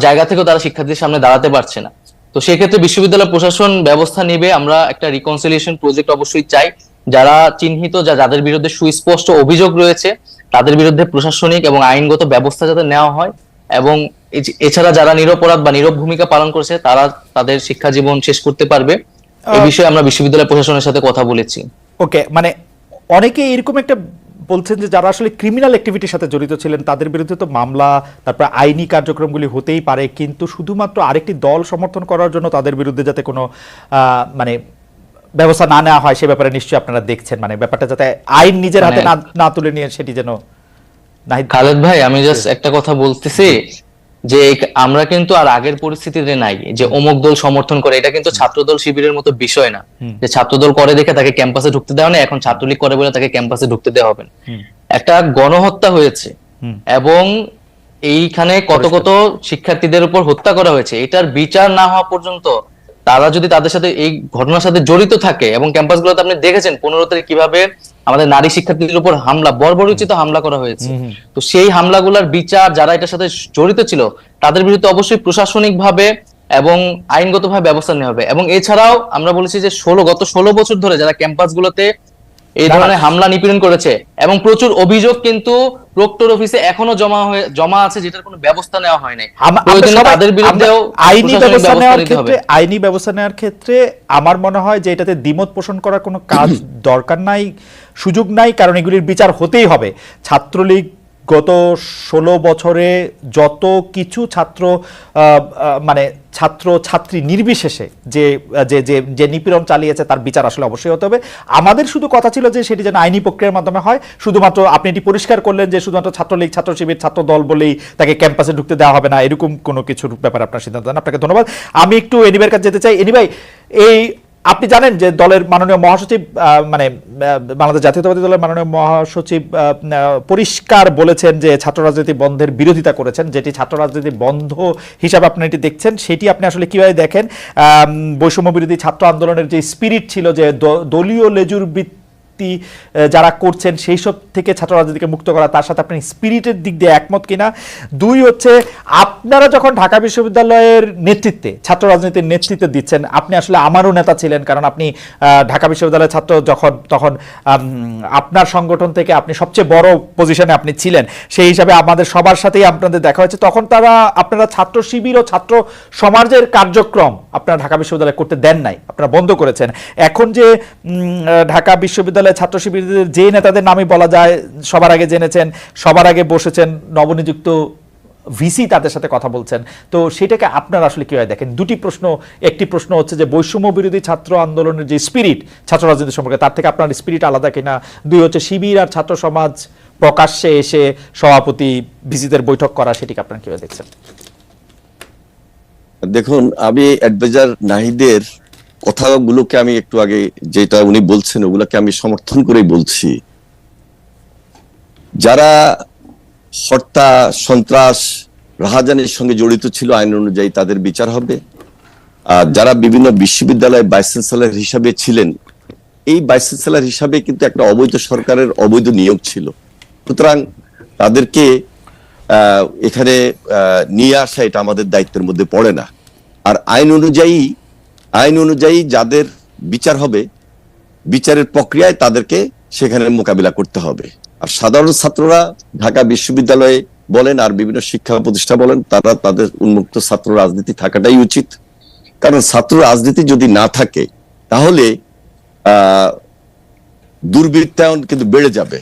জায়গা থেকেও তারা শিক্ষার্থীদের সামনে দাঁড়াতে পারছে না। তো সেক্ষেত্রে বিশ্ববিদ্যালয় প্রশাসন ব্যবস্থা নেবে। আমরা একটা রিকনসিলিয়েশন প্রজেক্ট অবশ্যই চাই, যারা চিহ্নিত, যাদের বিরুদ্ধে সুস্পষ্ট অভিযোগ রয়েছে, তাদের বিরুদ্ধে প্রশাসনিক এবং আইনগত ব্যবস্থা যাতে নেওয়া হয়, এবং এছাড়া যারা নিরপরাধ বা নীরব ভূমিকা পালন করছে তারা তাদের শিক্ষা জীবন শেষ করতে পারবে। এই বিষয়ে আমরা বিশ্ববিদ্যালয় প্রশাসনের সাথে কথা বলেছি। ওকে, মানে অনেকে এরকম একটা বলছেন যে যারা আসলে ক্রিমিনাল অ্যাক্টিভিটির সাথে জড়িত ছিলেন তাদের বিরুদ্ধে তো মামলা, তারপর আইনি কার্যক্রমগুলি হতেই পারে, কিন্তু শুধুমাত্র আরেকটি দল সমর্থন করার জন্য তাদের বিরুদ্ধে যাতে কোনো মানে ব্যবস্থা না নেওয়া হয় সে ব্যাপারে নিশ্চয়ই আপনারা দেখছেন, মানে ব্যাপারটা যাতে আইন নিজের হাতে না তুলে নিয়ে সেটি যেন। খালেদ ভাই, আমি জাস্ট একটা কথা বলতেছি যে আমরা কিন্তু আর আগের পরিস্থিতিতে নাই যে অমুক দল সমর্থন করে, এটা কিন্তু ছাত্রদল শিবিরের মতো বিষয় না যে ছাত্রদল করে দেখে তাকে ক্যাম্পাসে ঢুকতে দেওয়া না, এখন ছাত্রলীগ করে বলে তাকে ক্যাম্পাসে ঢুকতে দেওয়া হবে না। একটা গণহত্যা হয়েছে এবং এইখানে কত কত শিক্ষার্থীদের উপর হত্যা করা হয়েছে, এটার বিচার না হওয়া পর্যন্ত তারা যদি তাদের সাথে এই ঘটনার সাথে জড়িত থাকে, এবং ক্যাম্পাসগুলোতে আপনি দেখেছেন 15 তারিখ কিভাবে আমাদের নারী শিক্ষার্থীদের উপর হামলা, বর্বরোচিত হামলা করা হয়েছে, তো সেই হামলাগুলোর বিচার যারা এটার সাথে জড়িত ছিল তাদের বিরুদ্ধে অবশ্যই প্রশাসনিক ভাবে এবং আইনগতভাবে ব্যবস্থা নেওয়া হবে। এবং এছাড়াও আমরা বলেছি যে গত 16 বছর ধরে যারা ক্যাম্পাসগুলোতে এই ধরনের হামলা নিপীড়ন করেছে, এবং প্রচুর অভিযোগ কিন্তু প্রক্টর অফিসে এখনো জমা আছে যেটার কোনো ব্যবস্থা নেওয়া হয় নাই, তাদের বিরুদ্ধেও আইনি ব্যবস্থা নেওয়ার ক্ষেত্রে আমার মনে হয় যে এটাতে দ্বিমত পোষণ করার কোনো কাজ দরকার নাই, সুযোগ নাই, কারণ এগুলির বিচার হতেই হবে। ছাত্রলীগ গত 16 বছরে যত কিছু মানে ছাত্র ছাত্রী নির্বিশেষে যে যে যে নিপীড়ন চালিয়েছে তার বিচার আসলে অবশ্যই হতে হবে। আমাদের শুধু কথা ছিল যে সেটি যেন আইনি প্রক্রিয়ার মাধ্যমে হয়। শুধুমাত্র আপনি এটি পরিষ্কার করলেন যে শুধুমাত্র ছাত্রলীগ, ছাত্র শিবির, ছাত্র দল বলেই তাকে ক্যাম্পাসে ঢুকতে দেওয়া হবে না, এরকম কোনো কিছুর ব্যাপারে আপনার সিদ্ধান্ত নেন। আপনাকে ধন্যবাদ। আমি একটু এনিবের কাছে যেতে চাই। এনি ভাই, আপনি জানেন যে দলের মাননীয় মহাসচিব, মানে বাংলাদেশ জাতীয়তাবাদী দলের মাননীয় মহাসচিব পরিষ্কার বলেছেন যে ছাত্র রাজনীতি বন্ধের বিরোধিতা করেছেন, যেটি ছাত্র রাজনীতি বন্ধ হিসাবে আপনি এটি দেখছেন, সেটি আপনি আসলে কিভাবে দেখেন? বৈষম্য বিরোধী ছাত্র আন্দোলনের যে স্পিরিট ছিল, যে দলীয় লেজুর যারা করছেন সেই সব থেকে ছাত্র রাজনীতিকে মুক্ত করা, তার সাথে আপনি স্পিরিটের দিক দিয়ে একমত কিনা? দুই হচ্ছে, আপনারা যখন ঢাকা বিশ্ববিদ্যালয়ের নেতৃত্বে, ছাত্র রাজনীতির নেতৃত্বে দিচ্ছেন, আপনি আসলে আমারও নেতা ছিলেন, কারণ আপনি ঢাকা বিশ্ববিদ্যালয়ের ছাত্র তখন আপনার সংগঠন থেকে আপনি সবচেয়ে বড় পজিশনে আপনি ছিলেন, সেই হিসাবে আমাদের সবার সাথেই আপনাদের দেখা হয়েছে। তখন আপনারা ছাত্র শিবির ও ছাত্র সমাজের কার্যক্রম আপনারা ঢাকা বিশ্ববিদ্যালয়ে করতে দেন নাই, আপনারা বন্ধ করেছেন। এখন যে ঢাকা বিশ্ববিদ্যালয় ছাত্র শিবিরদের যে নেতাদের নামই বলা যায়, সবার আগে জেনেছেন, সবার আগে বসেছেন, নবনিযুক্ত ভিসি তাদের সাথে কথা বলছেন, তো সেটাকে আপনারা আসলে কিভাবে দেখেন? দুটি প্রশ্ন। একটি প্রশ্ন হচ্ছে যে বৈষম্য বিরোধী ছাত্র আন্দোলনের যে স্পিরিট ছাত্র রাজনীতি সম্পর্কে, তার থেকে আপনার স্পিরিট আলাদা কিনা? দুই হচ্ছে, শিবির আর ছাত্র সমাজ প্রকাশ্যে এসে সভাপতি ভিসিদের বৈঠক করা, সেটিকে আপনারা কিভাবে দেখছেন? দেখুন, আমি অ্যাডভাইজার নাহিদের কথাগুলোকে আমি একটু আগে যেটা উনি বলছেন ওগুলোকে আমি সমর্থন করেই বলছি। যারা হত্যা, সন্ত্রাস, রাহাজানির সঙ্গে জড়িত ছিল আইন অনুযায়ী তাদের বিচার হবে। আর যারা বিভিন্ন বিশ্ববিদ্যালয়ে ভাইস চ্যান্সেলর হিসাবে ছিলেন, এই ভাইস চ্যান্সেলর হিসাবে কিন্তু একটা অবৈধ সরকারের অবৈধ নিয়োগ ছিল, সুতরাং তাদেরকে এখানে নিয়ে আসা এটা আমাদের দায়িত্বের মধ্যে পড়ে না। আর আইন অনুযায়ী যাদের বিচার হবে, বিচারের প্রক্রিয়ায় তাদেরকে সেখানে মোকাবিলা করতে হবে। আর সাধারণ ছাত্ররা ঢাকা বিশ্ববিদ্যালয়ে বলেন আর বিভিন্ন শিক্ষা প্রতিষ্ঠান বলেন, তারা তাদের উন্মুক্ত ছাত্র রাজনীতি থাকাটাই উচিত। কারণ ছাত্র রাজনীতি যদি না থাকে তাহলে দুর্বৃত্তায়ন কিন্তু বেড়ে যাবে,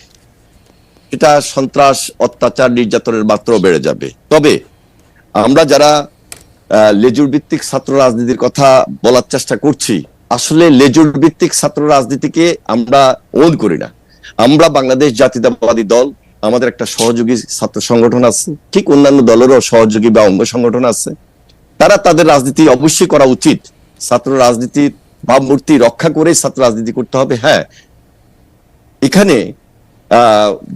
এটা সন্ত্রাস, অত্যাচার, নির্যাতনের মাত্রাও বেড়ে যাবে। তবে আমরা যারা লেজুর ভিত্তিক ছাত্র রাজনীতির কথা বলার চেষ্টা করছি, আসলে লেজুর ভিত্তিক ছাত্র রাজনীতিকে আমরা ওন করি না। আমরা বাংলাদেশ জাতীয়তাবাদী দল, আমাদের একটা সহযোগী ছাত্র সংগঠন আছে, ঠিক অন্যান্য দলেরও সহযোগী বা অঙ্গ সংগঠন আছে, তারা তাদের রাজনীতি অবশ্যই করা উচিত। ছাত্র রাজনীতির ভাবমূর্তি রক্ষা করে ছাত্র রাজনীতি করতে হবে। হ্যাঁ, এখানে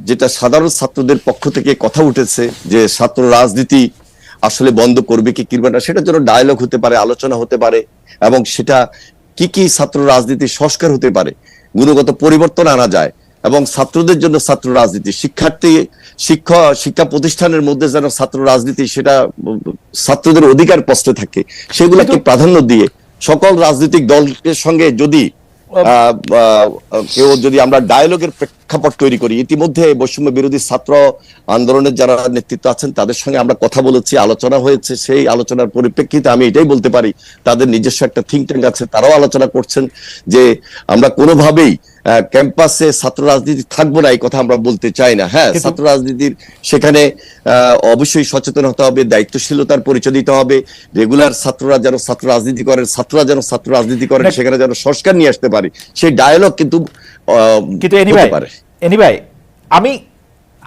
যেটা সাধারণ ছাত্রদের পক্ষ থেকে কথা উঠেছে যে ছাত্র রাজনীতি আসলে বন্ধ করবে কি করবে না, সেটার জন্য ডায়ালগ হতে পারে, আলোচনা হতে পারে, এবং সেটা কি ছাত্র রাজনীতির সংস্কার হতে পারে, গুণগত পরিবর্তন আনা যায়, এবং ছাত্রদের জন্য ছাত্র রাজনীতি, শিক্ষা প্রতিষ্ঠানের মধ্যে যেন ছাত্র রাজনীতি সেটা ছাত্রদের অধিকার প্রশ্নে থাকে, সেগুলোকে প্রাধান্য দিয়ে সকল রাজনৈতিক দলের সঙ্গে যদি কেউ যদি আমরা ডায়ালগের প্রেক্ষাপট তৈরি করি, ইতিমধ্যে বৈষম্য বিরোধী ছাত্র আন্দোলনের যারা নেতৃত্ব আছেন তাদের সঙ্গে আমরা কথা বলেছি, আলোচনা হয়েছে। সেই আলোচনার পরিপ্রেক্ষিতে আমি এটাই বলতে পারি, তাদের নিজস্ব একটা থিঙ্ক ট্যাঙ্ক আছে, তারাও আলোচনা করছেন যে আমরা কোনোভাবেই ক্যাম্পাসে ছাত্র রাজনীতি থাকবো না, এই কথা আমরা বলতে চাই না। হ্যাঁ, ছাত্র রাজনীতির সেখানে অবশ্যই সচেতন হতে হবে, দায়িত্বশীলতার পরিচয় দিতে হবে। রেগুলার ছাত্ররা যেন ছাত্র রাজনীতি করেন, ছাত্ররা যেন ছাত্র রাজনীতি করেন, সেখানে যেন সংস্কার নিয়ে আসতে পারি, সেই ডায়ালগ কিন্তু হতে পারে। এনিভাই,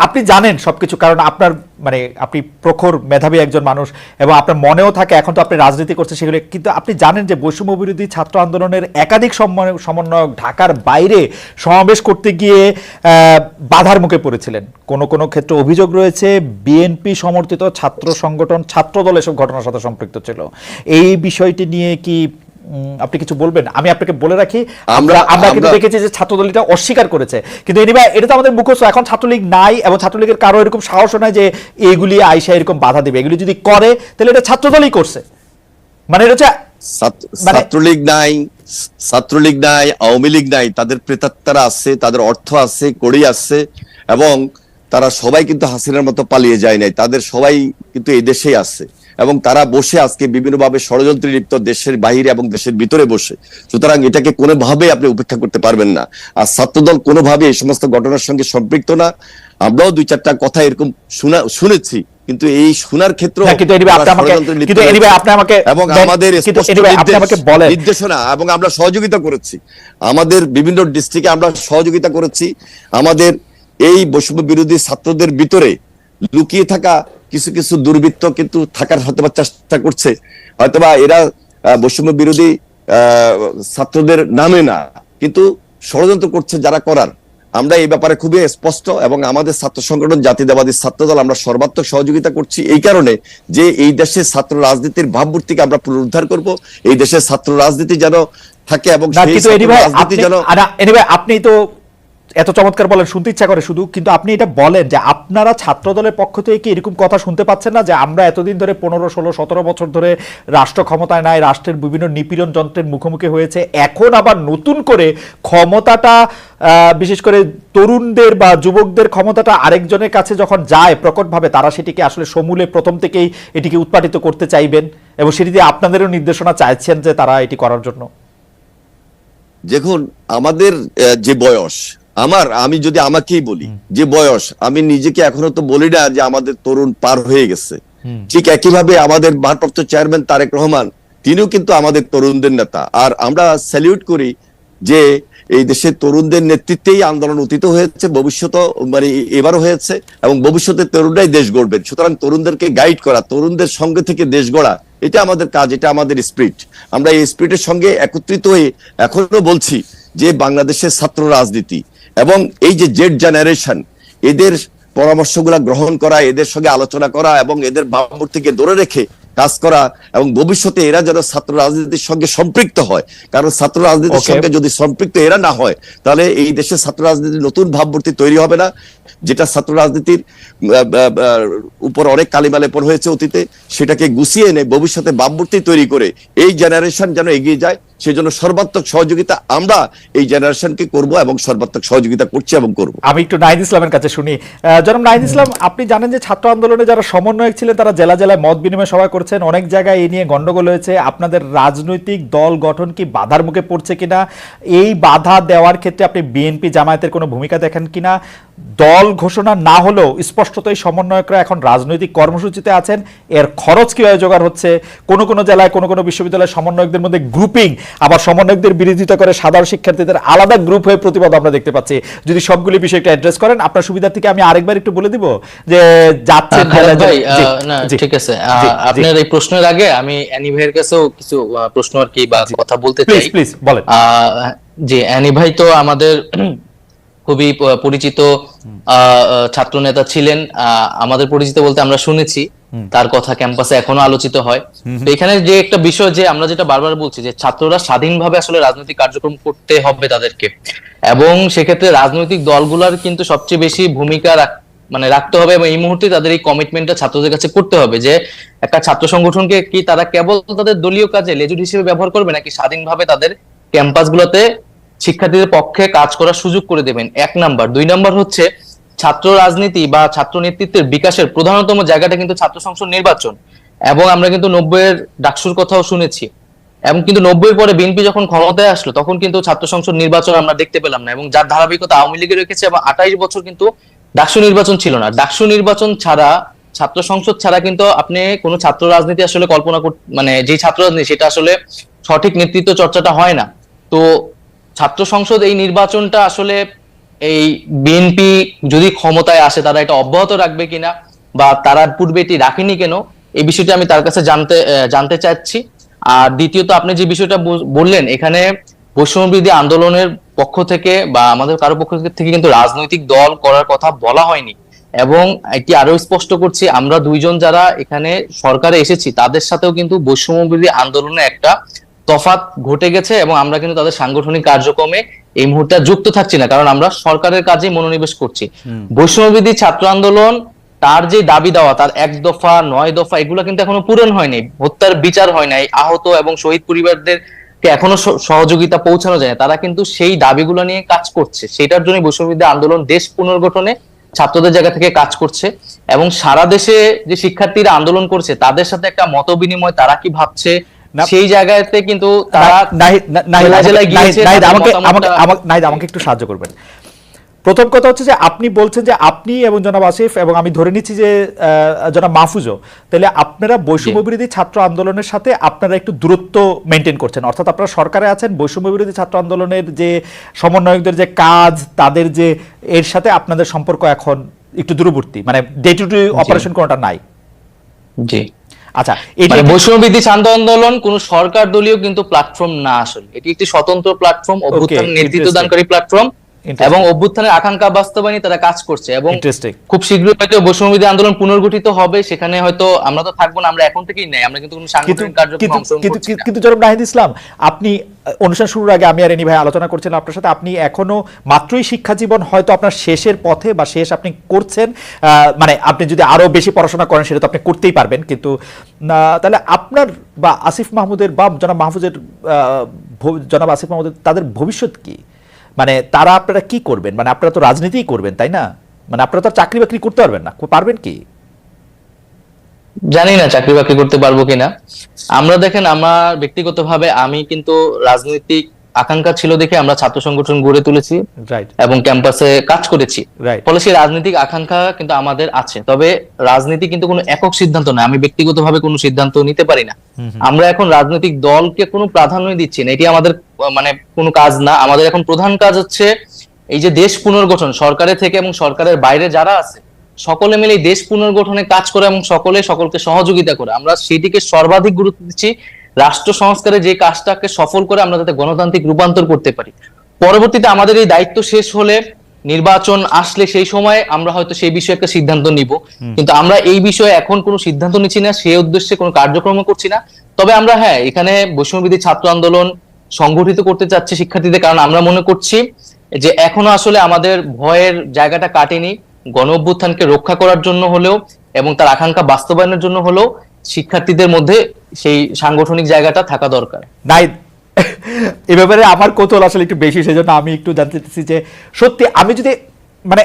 আপনি জানেন সবকিছু, কারণ আপনার মানে আপনি প্রখর মেধাবী একজন মানুষ এবং আপনার মনেও থাকে, এখন তো আপনি রাজনীতি করছেন সেগুলো, কিন্তু আপনি জানেন যে বৈষম্য বিরোধী ছাত্র আন্দোলনের একাধিক সমন্বয়ক ঢাকার বাইরে সমাবেশ করতে গিয়ে বাধার মুখে পড়েছিলেন। কোনো ক্ষেত্রে অভিযোগ রয়েছে বিএনপি সমর্থিত ছাত্র সংগঠন ছাত্রদল এসব ঘটনার সাথে সম্পৃক্ত ছিল। এই বিষয়টি নিয়ে কি আপনি কিছু বলবেন? আমি আপনাকে বলে রাখি, আমরা কিন্তু দেখেছি যে ছাত্রদল এটা অস্বীকার করেছে, কিন্তু এনিওয়ে এটা তো আমাদের মুখস্থ। এখন ছাত্রলীগ নাই এবং ছাত্রলীগের কারো এরকম সাহস নাই যে এইগুলি আইসা এরকম বাধা দিবে। এগুলি যদি করে তাহলে এটা ছাত্রদলই করছে, মানে এটা হচ্ছে ছাত্রলীগ নাই, আওয়ামী লীগ নাই, তাদের প্রেতাত্মারা আছে, তাদের অর্থ আছে, কড়ি আছে, এবং তারা সবাই কিন্তু হাসিনার মতো পালিয়ে যায় নাই, তাদের সবাই কিন্তু এই দেশেই আছে এবং তারা বসে আজকে বিভিন্নভাবে ষড়যন্ত্রে লিপ্ত, দেশের বাইরে এবং দেশের ভিতরে বসে। সুতরাং এটাকে কোনোভাবে আপনি উপেক্ষা করতে পারবেন না। আর ছাত্রদল কোনোভাবে এই সমস্ত ঘটনার সঙ্গে সম্পৃক্ত না। আমরাও 2-4টা কথা এরকম শুনেছি, কিন্তু এই শোনার ক্ষেত্রে এবং আমাদের নির্দেশনা এবং আমরা সহযোগিতা করেছি, আমাদের বিভিন্ন ডিস্ট্রিক্টে আমরা সহযোগিতা করেছি। আমাদের এই বৈষম্য বিরোধী ছাত্রদের ভিতরে লুকিয়ে থাকা কিছু কিছু দুর্বৃত্ত কিন্তু থাকার হয়তোবা চেষ্টা করছে, হয়তোবা এরা বৈষম্য বিরোধী ছাত্রদের নামে না, কিন্তু ষড়যন্ত্র করছে যারা করার। আমরা এই ব্যাপারে খুবই স্পষ্ট এবং আমাদের ছাত্র সংগঠন জাতীয়তাবাদী ছাত্রদল আমরা সর্বাত্মক সহযোগিতা করছি এই কারণে যে এই দেশে ছাত্র রাজনীতির ভাবমূর্তিকে আমরা পুনরুদ্ধার করব, এই দেশে ছাত্র রাজনীতি যেন থাকে এবং আপনি তো এত চমৎকার বলেন, শুনতে ইচ্ছা করে শুধু, কিন্তু আপনি এটা বলেন যে আপনারা ছাত্রদলের পক্ষ থেকে কি এরকম কথা শুনতে পাচ্ছেন না যে আমরা এতদিন ধরে 15, 16, 17 বছর ধরে রাষ্ট্র ক্ষমতায় নাই, রাষ্ট্রের বিভিন্ন নিপীড়ন যন্ত্রের মুখোমুখি হয়েছে, এখন আবার নতুন করে ক্ষমতাটা বিশেষ করে তরুণদের বা যুবকদের ক্ষমতাটা আরেকজনের কাছে যখন যায় প্রকটভাবে, তারা সেটিকে আসলে সমূলে প্রথম থেকেই এটিকে উৎপাটিত করতে চাইবেন এবং সেটিতে আপনাদেরও নির্দেশনা চাইছেন যে তারা এটি করার জন্য? দেখুন, আমাদের যে বয়স, আমি যদি আমাকেই বলি যে বয়স, আমি নিজেকে এখনো তো বলি না যে আমাদের তরুণ পার হয়ে গেছে। ঠিক একইভাবে আমাদের ভারপ্রাপ্ত চেয়ারম্যান তারেক রহমান, তিনিও কিন্তু আমাদের তরুণদের নেতা। আর আমরা স্যালিউট করি যে এই দেশের তরুণদের নেতৃত্বেই আন্দোলন অতীত হয়েছে, ভবিষ্যৎ মানে এবারও হয়েছে এবং ভবিষ্যতে তরুণরাই দেশ গড়বেন। সুতরাং তরুণদেরকে গাইড করা, তরুণদের সঙ্গে থেকে দেশ গড়া, এটা আমাদের কাজ, এটা আমাদের স্পিরিট। আমরা এই স্পিরিটের সঙ্গে একত্রিত হয়ে এখনো বলছি যে বাংলাদেশের ছাত্র রাজনীতি এবং এই যে জেড জেনারেশন, এদের পরামর্শগুলা গ্রহণ করা, এদের সঙ্গে আলোচনা করা এবং এদের ভাবমূর্তিকে ধরে রেখে কাজ করা এবং ভবিষ্যতে এরা যেন ছাত্র রাজনীতির সঙ্গে সম্পৃক্ত হয়। কারণ ছাত্র রাজনীতির সঙ্গে যদি সম্পৃক্ত এরা না হয়, তাহলে এই দেশে ছাত্র রাজনীতির নতুন ভাবমূর্তি তৈরি হবে না, যেটা ছাত্র রাজনীতির উপর অনেক কালিমালেপন হয়েছে অতীতে, সেটাকে গুছিয়ে এনে ভবিষ্যতে ভাবমূর্তি তৈরি করে এই জেনারেশন যেন এগিয়ে যায়, সেজন্য সর্বাত্মক সহযোগিতা আমরা এই জেনারেশনকে করব এবং সর্বাত্মক সহযোগিতা করছি এবং করব। আমি একটু নাহিদ ইসলামের কাছে শুনি। জনাব নাহিদ ইসলাম, আপনি জানেন যে ছাত্র আন্দোলনে যারা সমন্বয়ক ছিলেন তারা জেলা জেলায় মত বিনিময় সভা করছেন, অনেক জায়গায় এই নিয়ে গন্ডগোল হয়েছে। আপনাদের রাজনৈতিক দল গঠন কি বাধার মুখে পড়ছে কিনা, এই বাধা দেওয়ার ক্ষেত্রে আপনি বিএনপি জামায়াতের কোনো ভূমিকা দেখেন কিনা? দল ঘোষণা না হলেও স্পষ্টতই সমন্বয়করা এখন রাজনৈতিক কর্মসূচিতে আছেন, এর খরচ কিভাবে জোগাড় হচ্ছে? কোনো কোনো জেলায় কোনো কোনো বিশ্ববিদ্যালয়ের সমন্বয়কদের মধ্যে গ্রুপিং, আবার সমন্বয়কদের বিরোধিতা করে সাধারণ শিক্ষার্থীদের আলাদা গ্রুপ হয়ে প্রতিবাদ আমরা দেখতে পাচ্ছি। যদি সবগুলি বিষয় একটু অ্যাড্রেস করেন আপনার সুবিধা থেকে, আমি আরেকবার একটু বলে দিব যে যাচ্ছেন। ঠিক আছে, আপনার এই প্রশ্নের আগে আমি অ্যানি ভাইয়ের কাছেও কিছু প্রশ্ন আর কি বা কথা বলতে চাই। প্লিজ বলেন। জি, অ্যানি ভাই তো আমাদের খুবই পরিচিত ছাত্র নেতা ছিলেন। আমাদের পরিচিত বলতে আমরা শুনেছি তার কথা ক্যাম্পাসে এখনো আলোচিত হয়। তো এখানে যে একটা বিষয় যে আমরা যেটা বারবার বলছি যে ছাত্ররা স্বাধীনভাবে আসলে রাজনৈতিক কার্যক্রম করতে হবে তাদেরকে, এবং সেক্ষেত্রে রাজনৈতিক দলগুলোর কিন্তু সবচেয়ে বেশি ভূমিকা রাখতে হবে এবং এই মুহূর্তে তাদের এই কমিটমেন্টটা ছাত্রদের কাছে করতে হবে যে একটা ছাত্র সংগঠনকে কি তারা কেবল তাদের দলীয় কাজে লেজুর হিসেবে ব্যবহার করবে নাকি স্বাধীনভাবে তাদের ক্যাম্পাসগুলোতে শিক্ষার্থীদের পক্ষে কাজ করার সুযোগ করে দেবেন, 1 নাম্বার। 2 নাম্বার হচ্ছে ছাত্র রাজনীতি বা ছাত্র নেতৃত্বের বিকাশের প্রধানতম জায়গাটা কিন্তু ছাত্র সংসদ নির্বাচন। এবং আমরা কিন্তু 90-এর ডাকসুর কথাও শুনেছি, এবং কিন্তু 90-এর পরে বিএনপি যখন ক্ষমতায় আসলো তখন কিন্তু ছাত্র সংসদ নির্বাচন আমরা দেখতে পেলাম না, এবং যার ধারাবাহিকতা আওয়ামী লীগে রেখেছে, এবং 28 বছর কিন্তু ডাকসু নির্বাচন ছিল না। ডাকসু নির্বাচন ছাড়া, ছাত্র সংসদ ছাড়া কিন্তু আপনি কোনো ছাত্র রাজনীতি আসলে কল্পনা মানে যে ছাত্র রাজনীতি সেটা আসলে সঠিক নেতৃত্ব চর্চাটা হয় না। তো ছাত্র সংসদ এই নির্বাচনটা আসলে এই বিএনপি যদি ক্ষমতায় আসে তারা এটা অব্যাহত রাখবে কিনা, বা তারা পূর্বে এটি রাখেনি কেন, এই বিষয়টি আমি তার কাছে জানতে চাচ্ছি। আর দ্বিতীয়ত আপনি যে বিষয়টা বললেন, এখানে বৈষম্য বিরোধী আন্দোলনের পক্ষ থেকে বা আমাদের কারো পক্ষ থেকে কিন্তু রাজনৈতিক দল করার কথা বলা হয়নি। এবং এটি আরো স্পষ্ট করছি, আমরা দুইজন যারা এখানে সরকারে এসেছি তাদের সাথেও কিন্তু বৈষম্য বিরোধী আন্দোলনে একটা তফাৎ ঘটে গেছে, এবং আমরা কিন্তু তাদের সাংগঠনিক কার্যক্রমে এই মুহূর্তে যুক্ত থাকছি না, কারণ আমরা সরকারের কাজে মনোনিবেশ করছি। বৈষম্য বিরোধী ছাত্র আন্দোলন তার যে দাবি দেওয়া, তার 1 দফা 9 দফা এগুলো কিন্তু এখনো পূরণ হয়নি, হত্যার বিচার হয় নাই, আহত এবং শহীদ পরিবারদেরকে এখনো সহযোগিতা পৌঁছানো যায় না। তারা কিন্তু সেই দাবিগুলো নিয়ে কাজ করছে, সেটার জন্য বৈষম্য বিরোধী আন্দোলন দেশ পুনর্গঠনে ছাত্রদের জায়গা থেকে কাজ করছে। এবং সারা দেশে যে শিক্ষার্থীরা আন্দোলন করছে তাদের সাথে একটা মত বিনিময়, তারা কি ভাবছে সেই জায়গাতে কিন্তু তারা জেলায় গিয়েছে। আমাকে একটু সাহায্য করবেন। প্রথম কথা হচ্ছে যে আপনি বলছেন যে আপনি এবং জনাব আসিফ এবং আমি ধরে নিচ্ছি যে জনাব মাহফুজও, তাহলে আপনারা বৈষম্য বিরোধী ছাত্র আন্দোলনের সাথে আপনারা একটু দূরত্ব মেনটেন করছেন, অর্থাৎ আপনারা সরকারে আছেন, বৈষম্য বিরোধী ছাত্র আন্দোলনের যে সমন্বয়কদের যে কাজ, তাদের যে এর সাথে আপনাদের সম্পর্ক এখন একটু দূরবর্তী, মানে ডে টু ডে অপারেশন কোনটা নাই। জি, আচ্ছা, মানে বৈষম্য বিরোধী ছাত্র আন্দোলন কোন সরকার দলীয় কিন্তু প্ল্যাটফর্ম না, আসলে এটি একটি স্বতন্ত্র প্ল্যাটফর্ম, অভ্যুত্থান নেতৃত্ব দানকারী প্ল্যাটফর্ম, এবং অভ্যুত্থানের আকাঙ্ক্ষা বাস্তবায়নে তারা কাজ করছে। এবং খুব শীঘ্রই হয়তো বৈষম্য বিরোধী আন্দোলন পুনর্গঠিত হবে, সেখানে হয়তো আমরা তো থাকবো না, আমরা এখন থেকেই নাই, আমরা কিন্তু কোনো সাংগঠনিক কার্যক্রমে অংশগ্রহণ করছি না। কিন্তু জনাব নাহিদ ইসলাম, আপনি অনুষ্ঠান শুরুর আগে আমি আর এনি ভাই আলোচনা করছিলাম আপনার সাথে, আপনি এখনো মাত্রই শিক্ষা জীবন হয়তো আপনার শেষের পথে বা শেষ আপনি করছেন, মানে আপনি যদি আরো বেশি পড়াশোনা করেন সেটা তো আপনি করতেই পারবেন, কিন্তু তাহলে আপনার বা আসিফ মাহমুদের বা জনাব মাহফুজের, জনাব আসিফ মাহমুদের তাদের ভবিষ্যৎ কি? মানে তারা আপনারা কি করবেন? মানে আপনারা তো রাজনীতিই করবেন, তাই না? মানে আপনারা তো চাকরি বাকরি করতে পারবেন না, পারবেন কি? জানি না চাকরি বাকরি করতে পারবো কিনা। আমরা দেখেন, আমার ব্যক্তিগতভাবে আমি কিন্তু রাজনৈতিক আকাঙ্ক্ষা ছিল দেখে আমরা ছাত্র সংগঠন গড়ে তুলেছি এবং ক্যাম্পাসে কাজ করেছি, ফলে সেই রাজনৈতিক আকাঙ্ক্ষা কিন্তু আমাদের আছে। তবে রাজনীতি কিন্তু কোনো একক সিদ্ধান্ত নয়, আমি ব্যক্তিগতভাবে কোনো সিদ্ধান্ত নিতে পারি না। আমরা এখন রাজনৈতিক দলকে কোনো প্রাধান্য দিচ্ছি না, এটি আমাদের মানে কোনো কাজ না। আমাদের এখন প্রধান কাজ হচ্ছে এই যে দেশ পুনর্গঠন, সরকারের থেকে এবং সরকারের বাইরে যারা আছে সকলে মিলে দেশ পুনর্গঠনে কাজ করে এবং সকলকে সহযোগিতা করে, আমরা সেটিকে সর্বাধিক গুরুত্ব দিচ্ছি। রাষ্ট্র সংস্কারে যে কাজটাকে সফল করে আমরা যাতে গণতান্ত্রিক রূপান্তর করতে পারি। পরবর্তীতে আমাদের এই দায়িত্ব শেষ হলে, নির্বাচন আসলে, সেই সময় আমরা হয়তো সেই বিষয়ে একটা সিদ্ধান্ত নিব, কিন্তু আমরা এই বিষয়ে এখন কোনো সিদ্ধান্ত নিচ্ছি না, সেই উদ্দেশ্যে কোনো কার্যক্রম করছি না। তবে আমরা এখানে বৈষম্যবিরোধী ছাত্র আন্দোলন সংগঠিত করতে চাচ্ছি শিক্ষার্থীদের, কারণ আমরা মনে করছি যে এখনো আসলে আমাদের ভয়ের জায়গাটা কাটেনি। গণ অভ্যুত্থানকে রক্ষা করার জন্য হলেও এবং তার আকাঙ্ক্ষা বাস্তবায়নের জন্য হলেও শিক্ষার্থীদের মধ্যে সেই সাংগঠনিক জায়গাটা থাকা দরকার। নাই, এ ব্যাপারে আমার কৌতূহল আসলে একটু বেশি, সেজন্য আমি একটু জানতে চাচ্ছি যে সত্যি আমি যদি মানে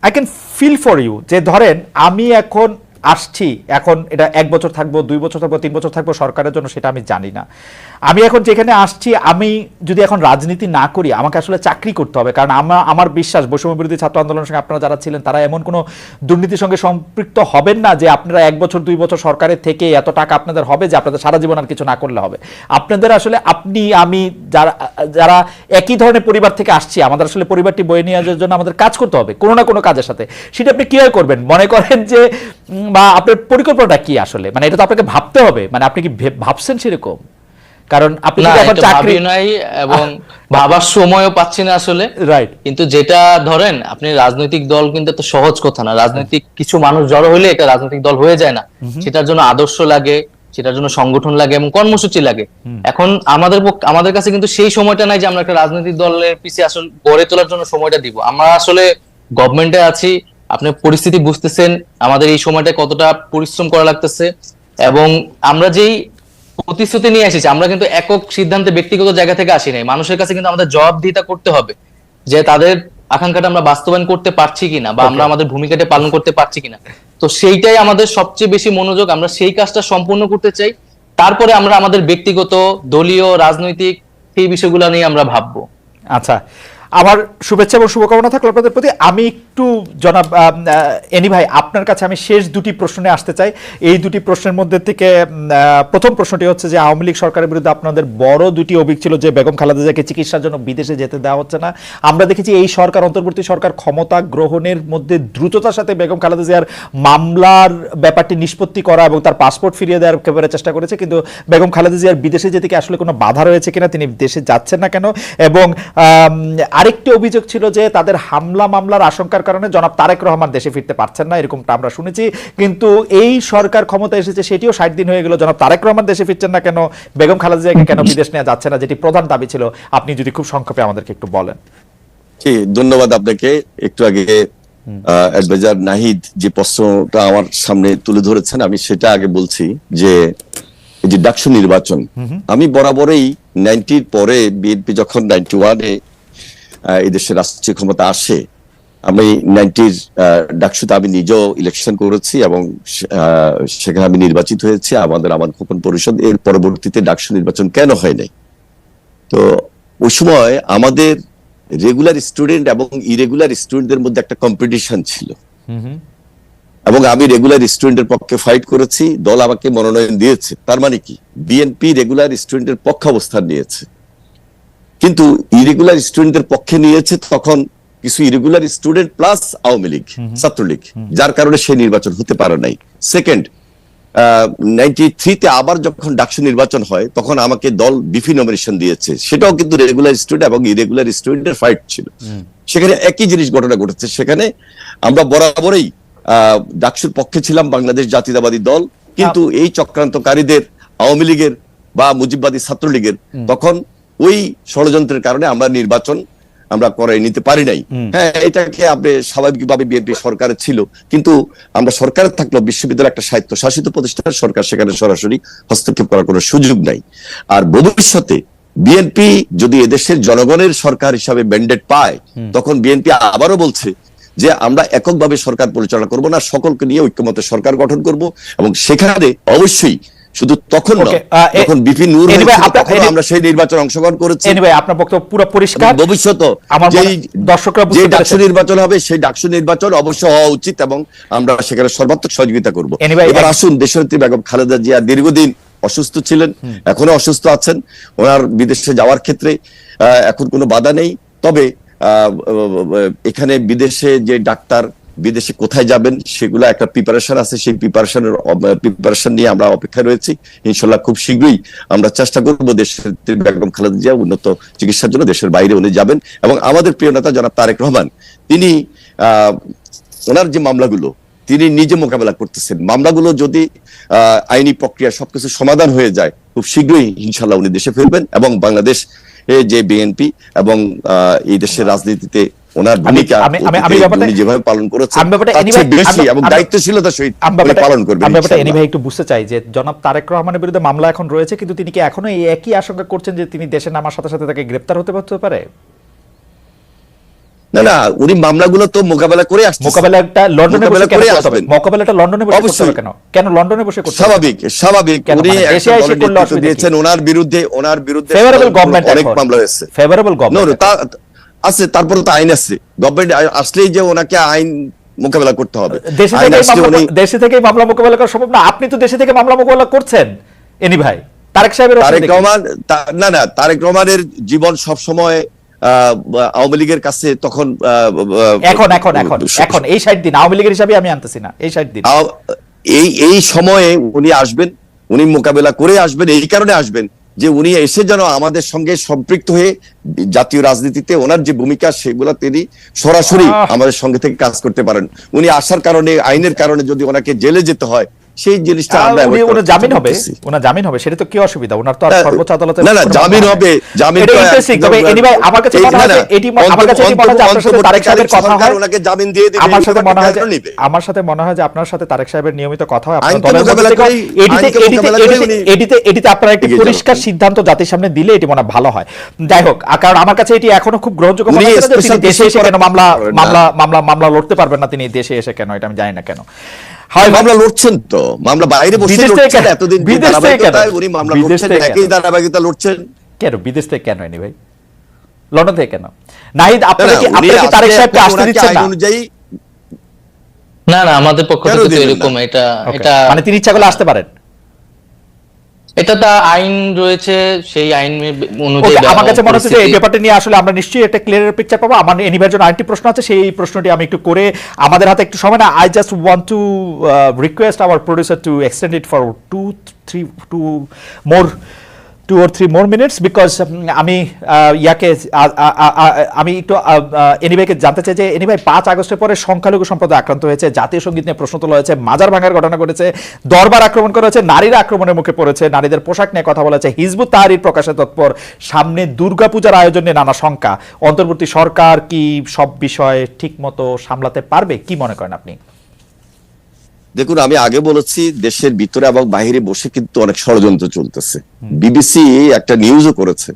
I can feel for you, যে ধরেন আমি এখন আসছি, এখন এটা 1 বছর থাকবো, 2 বছর থাকবো, 3 বছর থাকবো সরকারের জন্য, সেটা আমি জানি না। আমি এখন যেখানে আসছি, আমি যদি এখন রাজনীতি না করি, আমাকে আসলে চাকরি করতে হবে, কারণ আমার বিশ্বাস বৈষম্য বিরোধী ছাত্র আন্দোলনের সঙ্গে আপনারা যারা ছিলেন তারা এমন কোনো দুর্নীতির সঙ্গে সম্পৃক্ত হবেন না যে আপনারা 1 বছর 2 বছর সরকারের থেকে এত টাকা আপনাদের হবে যে আপনাদের সারা জীবন আর কিছু না করলে হবে। আপনাদের আসলে আপনি আমি যারা একই ধরনের পরিবার থেকে আসছি, আমাদের আসলে পরিবারটি বয়ে নিয়ে যাওয়ার জন্য আমাদের কাজ করতে হবে কোনো না কোনো কাজের সাথে। সেটা আপনি কিভাবে করবেন মনে করেন যে, বা আপনার পরিকল্পনাটা কি আসলে? মানে এটা তো আপনাকে ভাবতে হবে, মানে আপনি কি ভাবছেন সেরকম? কারণ আপনি এখন চাকরি নাই এবং ভাবার সময়ও পাচ্ছি না আসলে, রাইট। কিন্তু যেটা ধরেন, আপনি রাজনৈতিক দল কিন্তু এত সহজ কথা না, রাজনৈতিক কিছু মানুষ জড়ো হইলে এটা রাজনৈতিক দল হয়ে যায় না, সেটার জন্য আদর্শ লাগে, সেটার জন্য সংগঠন লাগে এবং কর্মসূচি লাগে। এখন আমাদের কাছে কিন্তু সেই সময়টা নাই যে আমরা একটা রাজনৈতিক দলের পিছিয়ে আসলে গড়ে তোলার জন্য সময়টা দিব। আমরা আসলে গভর্নমেন্টে আছি, আপনি পরিস্থিতি বুঝতেছেন, আমাদের এই সময়টা কতটা পরিশ্রম করা লাগতেছে, এবং আমরা যেই প্রতিশ্রুতি নিয়ে এসেছি, আমরা কিন্তু একক সিদ্ধান্তে ব্যক্তিগত জায়গা থেকে আসি নাই। মানুষের কাছে কিন্তু আমাদের জবাবদিহিতা করতে হবে যে তাদের আকাঙ্ক্ষাটা আমরা বাস্তবায়ন করতে পারছি কিনা, বা আমরা আমাদের ভূমিকাটা পালন করতে পারছি কিনা। তো সেইটাই আমাদের সবচেয়ে বেশি মনোযোগ, আমরা সেই কাজটা সম্পূর্ণ করতে চাই। তারপরে আমরা আমাদের ব্যক্তিগত, দলীয়, রাজনৈতিক সেই বিষয়গুলো নিয়ে আমরা ভাববো। আচ্ছা, আমার শুভেচ্ছা এবং শুভকামনা থাকলো আপনাদের প্রতি। আমি একটু জনাব এনি ভাই, আপনার কাছে আমি শেষ দুটি প্রশ্নে আসতে চাই। এই দুটি প্রশ্নের মধ্যে থেকে প্রথম প্রশ্নটি হচ্ছে যে আওয়ামী লীগ সরকারের বিরুদ্ধে আপনাদের বড় দুটি অভিযোগ ছিল যে বেগম খালেদা জিয়াকে চিকিৎসার জন্য বিদেশে যেতে দেওয়া হচ্ছে না। আমরা দেখেছি এই সরকার, অন্তর্বর্তী সরকার ক্ষমতা গ্রহণের মধ্যে দ্রুততার সাথে বেগম খালেদা জিয়ার মামলার ব্যাপারটি নিষ্পত্তি করা এবং তার পাসপোর্ট ফিরিয়ে দেওয়ার একেবারে চেষ্টা করেছে, কিন্তু বেগম খালেদা জিয়ার বিদেশে যেতে কি আসলে কোনো বাধা রয়েছে কিনা, তিনি দেশে যাচ্ছেন না কেন? এবং আরেকটি অভিযোগ ছিল যে তাদের হামলা মামলার আশঙ্কার কারণে জনাব তারেক রহমান দেশে ফিরতে পারছেন না, এরকমটা আমরা শুনেছি। কিন্তু এই সরকার ক্ষমতা এসেছে, সেটিও 60 দিন হয়ে গেল, জনাব তারেক রহমান দেশে ফিরছেন না কেন, বেগম খালেদা জিয়াকে কেন বিদেশ নেওয়া যাচ্ছে না, যেটি প্রধান দাবি ছিল, আপনি যদি খুব সংক্ষেপে আমাদেরকে একটু বলেন। ধন্যবাদ আপনাকে। একটু আগে অ্যাডভাইজার নাহিদ যে প্রশ্নটা আমার সামনে তুলে ধরেছেন, আমি সেটা আগে বলছি যে এই যে ডাকসু নির্বাচন, আমি বরাবরই 90-র পরে বিএনপি যখন 91-এ এই দেশের রাষ্ট্রীয় ক্ষমতা আসে, আমি 90-র ডাকসুতে আমি নিজেও ইলেকশন করেছি এবং সেখানে আমি নির্বাচিত হয়েছি আমাদের খোকন পরিষদ। এর পরবর্তীতে ডাকসু নির্বাচন কেন হয় নাই? তো ওই সময় আমাদের রেগুলার স্টুডেন্ট এবং ইরেগুলার স্টুডেন্টদের মধ্যে একটা কম্পিটিশন ছিল, এবং আমি রেগুলার স্টুডেন্টের পক্ষে ফাইট করেছি, দল আমাকে মনোনয়ন দিয়েছে। তার মানে কি, বিএনপি রেগুলার স্টুডেন্টের পক্ষে অবস্থান নিয়েছে, কিন্তু ইরেগুলার স্টুডেন্টের পক্ষে নিয়েছে তখন কিছু irregular student plus Awami League, Chhatra League, যার কারণে সেই নির্বাচন হতে পারে নাই। সেকেন্ড, 93-তে আবার যখন ডাকসু নির্বাচন হয় তখন আমাকে দল বিপি নমিনেশন দিয়েছে, সেটাও কিন্তু রেগুলার স্টুডেন্ট এবং ইরেগুলার স্টুডেন্টের ফাইট ছিল। সেখানে একই জিনিস ঘটনা ঘটেছে, সেখানে আমরা বরাবরই ডাকসুর পক্ষে ছিলাম, বাংলাদেশ জাতীয়তাবাদী দল, কিন্তু এই চক্রান্তকারীদের আওয়ামী লীগের বা মুজিববাদী ছাত্রলীগের তখন ওই ষড়যন্ত্রের কারণে আমরা নির্বাচন আমরা করাই নিতে পারি নাই। হ্যাঁ, এটাকে আপনি স্বাভাবিকভাবে বিএনপি সরকারে ছিল, কিন্তু আমরা সরকারে থাকলেও বিশ্ববিদ্যালয় একটা স্বায়ত্তশাসিত প্রতিষ্ঠান, সরকার সেখানে সরাসরি হস্তক্ষেপ করার কোনো সুযোগ নাই। আর ভবিষ্যতে বিএনপি যদি এদেশের জনগণের সরকার হিসাবে ম্যান্ডেট পায়, তখন বিএনপি আবারও বলছে যে আমরা এককভাবে সরকার পরিচালনা করব না, সকলকে নিয়ে ঐক্যমতে সরকার গঠন করব, এবং সেখানে অবশ্যই শুধু তখন নয়, যখন বিপি নূর আমরা সেই নির্বাচন অংশগ্রহণ করেছি। আপনার বক্তব্য পুরো পরিষ্কার। ভবিষ্যতে যে ডাকসু নির্বাচন হবে সেই ডাকসু নির্বাচন অবশ্যই হওয়া উচিত, এবং আমরা সেখানে সর্বাত্মক সহযোগিতা করব। এবার আসুন, দেশনেত্রী বেগম খালেদা জিয়া দীর্ঘদিন অসুস্থ ছিলেন, এখনো অসুস্থ আছেন। ওনার বিদেশে যাওয়ার ক্ষেত্রে এখন কোনো বাধা নেই, তবে এখানে বিদেশে যে ডাক্তার বিদেশে কোথায় যাবেন সেগুলো একটা প্রিপারেশন আছে, সেই প্রিপারেশন নিয়ে আমরা অপেক্ষা রয়েছি। ইনশাল্লাহ খুব শীঘ্রই আমরা চেষ্টা করবো দেশের বেগম খালেদা জিয়া উন্নত চিকিৎসার জন্য দেশের বাইরে উনি যাবেন। এবং আমাদের প্রিয় নেতা জনাব তারেক রহমান, তিনি ওনার যে মামলাগুলো তিনি নিজে মোকাবেলা করতেছেন, মামলাগুলো যদি আইনি প্রক্রিয়া সবকিছু সমাধান হয়ে যায়, খুব শীঘ্রই ইনশাল্লাহ উনি দেশে ফিরবেন, এবং বাংলাদেশ যে বিএনপি এবং এই দেশের রাজনীতিতে ওনার ভূমিকা উনি যেভাবে পালন করেছেন বেশি এবং দায়িত্বশীলতার সহিত পালন করবেন। আমি ব্যাপারটা এনি ভাই একটু বুঝতে চাই যে জনাব তারেক রহমানের বিরুদ্ধে মামলা এখন রয়েছে, কিন্তু তিনি কি এখনো এই একই আশঙ্কা করছেন যে তিনি দেশে নামার সাথে সাথে তাকে গ্রেফতার হতে পারে? না না, উনি মামলাগুলো তো মোকাবেলা করে আসছেন। মোকাবেলাটা লন্ডনে বসে কেন করতে হবে? মোকাবেলাটা লন্ডনে বসে করতে হবে কেন? কেন লন্ডনে বসে করতে হবে? স্বাভাবিক উনি দেশে এসে করলে অসুবিধা দিয়েছেন, ওনার বিরুদ্ধে ফেভারেবল গভর্নমেন্ট, অনেক মামলা হয়েছে, ফেভারেবল গভর্নমেন্ট আছে, তারপরে তো আইন আছে, গভর্নমেন্ট আসলেই যে ওনাকে আইন মোকাবেলা করতে হবে। দেশে থেকে মামলা মোকাবেলা করা সম্ভব না। আপনি তো দেশে থেকে মামলা মোকাবেলা করছেন এনি ভাই। তারেক রহমান না, তারেক রহমানের জীবন সব সময় আওয়ামী লীগের কাছে তখন এখন এই 60 দিন আওয়ামী লীগের হিসাবে আমি আনতেছি না, এই 60 দিন এই সময়ে উনি আসবেন, উনি মোকাবেলা করে আসবেন। এই কারণে আসবেন যে উনি এসে যেন আমাদের সঙ্গে সম্পৃক্ত হয়ে জাতীয় রাজনীতিতে ওনার যে ভূমিকা সেগুলো তিনি সরাসরি আমাদের সঙ্গে থেকে কাজ করতে পারেন। উনি আসার কারণে, আইনের কারণে যদি ওনাকে জেলে যেতে হয়, সেই জিনিসটা আমরা avoid ওনার করার জামিন চেষ্টা হবে, করতেছি। ওনার জামিন হবে, সেটা তো কি অসুবিধা? ওনার তো আর না, সর্বোচ্চ আদালতে না, জামিন হবে, জামিন এটা তো ইন্টারেস্টিং। তবে এনিওয়ে আমার কাছে মনে হয় যে এটি আমার কাছে এটি মনে হয় যে আপনার সাথে তারেক সাহেবের কথা হয়, ওনাকে জামিন দিয়ে দিবে, আমার সাথে মনে হয় যে কেন নিবে? আমার সাথে মনে হয় যে আপনার সাথে তারেক সাহেবের নিয়মিত কথা হয়, আপনার আইনকে দলের মধ্যে মোকাবেলা থেকে করেই- আইনকে মোকাবেলা করেই উনি এটিতে আপনারা একটি এগিয়ে পরিষ্কার যাবেন। সিদ্ধান্ত জাতির সামনে দিলে এটি মনে হয় ভালো হয়। যাই হোক, কারণ আমার কাছে এটি এখনো খুব গ্রহণযোগ্য মনে উনি হচ্ছে না যে তিনি special দেশে এসে কিছু কেন মামলা করেন না। মামলা মামলা মামলা লড়তে পারবেন না, তিনি দেশে এসে কেন, এটা আমি জানি না কেন হয়। মামলা লড়ছেন তো, মামলা বাইরে বসে বিদেশ থেকে লড়ছেন, কেন? এতদিন বিদেশ থেকে ধারাবাহিকতায় কেন? উনি মামলা বিদেশ লড়ছেন, থেকে একই কেন? ধারাবাহিকতা লড়ছেন। কেন বিদেশ থেকে কেন হয়নি ভাই? লন্ডন থেকে কেন? নাহিদ, না, আপনারা না, কি উনি তারেক সাহেবকে আসতে ওনাকে দিচ্ছেন আইন না? অনুযায়ী না না, আমাদের পক্ষ কেন থেকে তো দিবেন না? এরকম এটা Okay. এটা মানে তিনি ইচ্ছা করলে আসতে পারেন। এটা তা আইন রয়েছে, সেই আইন অনুযায়ী Okay, আমার কাছে মনে হচ্ছে যে এই পরিস্থিতি- ব্যাপারটা নিয়ে আসলে আমরা নিশ্চয়ই একটা ক্লিয়ার পিকচার পাবো। আমার এনিভার জন্য আরেকটি প্রশ্ন আছে, সেই প্রশ্নটি আমি একটু করে, আমাদের হাতে একটু সময় না, I just want to request hour producer to extend it for 2 or 3 more minutes, because আমি ইয়াকে আমি একটু এনিভাইকে জানতে চাই যে এনিভাই 5 আগস্টের পরে সংখ্যালঘু সম্প্রদায় আক্রান্ত হয়েছে, জাতীয় সঙ্গীত নিয়ে প্রশ্ন তোলা হয়েছে, মাজার ভাঙার ঘটনা ঘটেছে, দরবার আক্রমণ করা হয়েছে, নারীরা আক্রমণের মুখে পড়েছে, নারীদের পোশাক নিয়ে কথা বলা হয়েছে, হিজবুত তাহরির প্রকাশে তৎপর, সামনে দুর্গাপূজার আয়োজন নিয়ে নানা শঙ্কা। অন্তর্বর্তী সরকার কি সব বিষয় ঠিক মতো সামলাতে পারবে, কি মনে করেন আপনি? দেখুন, আমি আগে বলেছি দেশের ভিতরে এবং বাইরে বসে কিন্তু অনেক ষড়যন্ত্র চলতেছে। বিবিসি একটা নিউজও করেছে,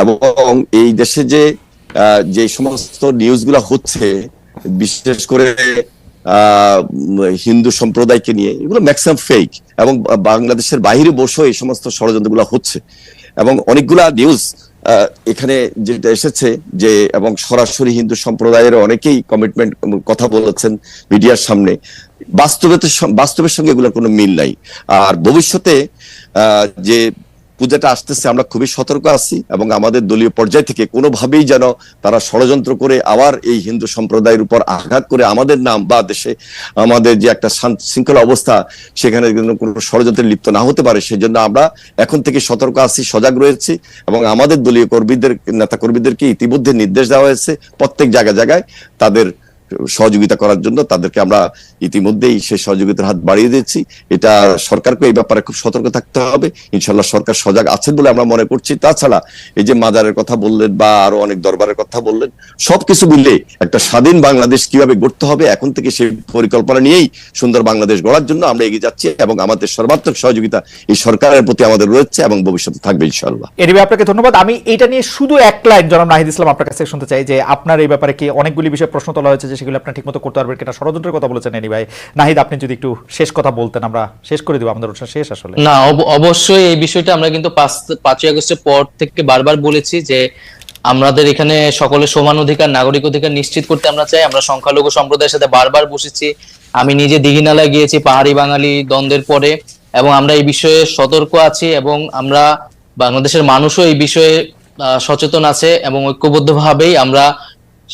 এবং এই দেশে যে সমস্ত নিউজগুলো হচ্ছে, বিশেষ করে হিন্দু সম্প্রদায়কে নিয়ে, এগুলো ম্যাক্সিমাম ফেক, এবং বাংলাদেশের বাইরে বসেও এই সমস্ত ষড়যন্ত্রগুলো হচ্ছে। এবং অনেকগুলা নিউজ এখানে যেটা এসেছে যে, এবং সরাসরি হিন্দু সম্প্রদায়ের অনেকেই কমিটমেন্ট কথা বলেছেন মিডিয়ার সামনে, বাস্তবের সঙ্গে এগুলোর কোনো মিল নাই। আর ভবিষ্যতে যে পূজাটা আসতেছে, আমরা খুবই সতর্ক আছি, এবং আমাদের দলীয় পর্যায় থেকে কোনোভাবেই যেন তারা ষড়যন্ত্র করে আবার এই হিন্দু সম্প্রদায়ের উপর আঘাত করে আমাদের নাম বা দেশে আমাদের যে একটা শৃঙ্খলা অবস্থা, সেখানে যেন কোনো ষড়যন্ত্রে লিপ্ত না হতে পারে, সেজন্য আমরা এখন থেকে সতর্ক আছি, সজাগ রয়েছি, এবং আমাদের দলীয় নেতা কর্মীদেরকে ইতিমধ্যে নির্দেশ দেওয়া হয়েছে প্রত্যেক জায়গায় তাদের সহযোগিতা করার জন্য। তাদেরকে আমরা ইতিমধ্যেই সেই সহযোগিতার হাত বাড়িয়ে দিচ্ছি। এটা সরকারকে এই ব্যাপারে খুব সতর্ক থাকতে হবে। ইনশাল্লাহ সরকার সজাগ আছেন বলে আমরা মনে করছি। তাছাড়া এই যে মাজারের কথা বললেন বা আরো অনেক দরবারের কথা বললেন, সবকিছু মিলে একটা স্বাধীন বাংলাদেশ কিভাবে গড়তে হবে, এখন থেকে সেই পরিকল্পনা নিয়েই সুন্দর বাংলাদেশ গড়ার জন্য আমরা এগিয়ে যাচ্ছি, এবং আমাদের সর্বাত্মক সহযোগিতা এই সরকারের প্রতি আমাদের রয়েছে এবং ভবিষ্যতে থাকবে ইনশাআল্লাহ। এনিওয়ে, আপনাকে ধন্যবাদ। আমি এটা নিয়ে শুধু এক লাইন জনাব নাহিদ ইসলাম আপনার কাছে শুনতে চাই যে আপনার এই ব্যাপারে কি অনেকগুলি বিষয়ে প্রশ্ন তোলা হয়েছে যে সেগুলো আপনি ঠিকমতো করতে পারবেন কিনা, ষড়যন্ত্রের কথা বলেছেন এনিওয়ে। নাহিদ, আপনি যদি একটু শেষ কথা বলতেন, আমরা শেষ করে দিব, আমাদের অনুষ্ঠান শেষ আসলে। না, অবশ্যই এই বিষয়টা আমরা কিন্তু 5ই আগস্টের পর থেকে বারবার বলেছি যে আমাদের এখানে সকলের সমান অধিকার, নাগরিক অধিকার নিশ্চিত করতে আমরা চাই। আমরা সংখ্যালঘু সম্প্রদায়ের সাথে বারবার বসেছি। আমি নিজে দীঘিনালায় গিয়েছি পাহাড়ি বাঙালি দ্বন্দ্বের পরে, এবং আমরা এই বিষয়ে সতর্ক আছি, এবং আমরা বাংলাদেশের মানুষও এই বিষয়ে সচেতন আছে, এবং ঐক্যবদ্ধভাবেই আমরা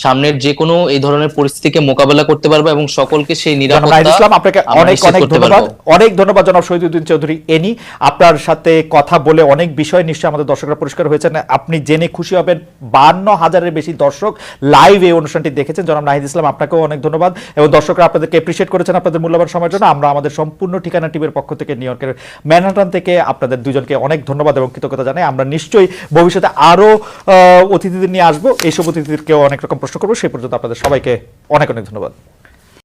সামনের যে কোনো এই ধরনের পরিস্থিতিকে মোকাবেলা করতে পারবো, এবং সকলকে সেই জনাব নাহিদ ইসলাম, আপনাকে আমরা অনেক নিশ্চিত অনেক করতে ধন্যবাদ। পারবো। অনেক ধন্যবাদ জনাব শহীদুদ্দিন চৌধুরী এনি। আপনার সাথে কথা বলে অনেক বিষয় নিশ্চয়ই আমাদের দর্শকরা পরিষ্কার হয়েছেন। আপনি জেনে খুশি হবেন 52,000-এর বেশি দর্শক লাইভ এই অনুষ্ঠানটি দেখেছেন। জনাব নাহিদ ইসলাম, আপনাকেও অনেক ধন্যবাদ, এবং দর্শকরা আপনাদেরকে এপ্রিশিয়েট করেছেন আপনাদের মূল্যবান সময়ের জন্য। আমরা আমাদের সম্পূর্ণ ঠিকানা টিভির পক্ষ থেকে, নিউ ইয়র্কের ম্যানহাটন থেকে আপনাদের দুজনকে অনেক ধন্যবাদ এবং কৃতজ্ঞতা জানাই। আমরা নিশ্চয়ই ভবিষ্যতে আরো অতিথিদের নিয়ে আসবো, এইসব অতিথিদেরকেও অনেক রকম প্রশ্ন করবো। সেই পর্যন্ত আপনাদের সবাইকে অনেক অনেক ধন্যবাদ।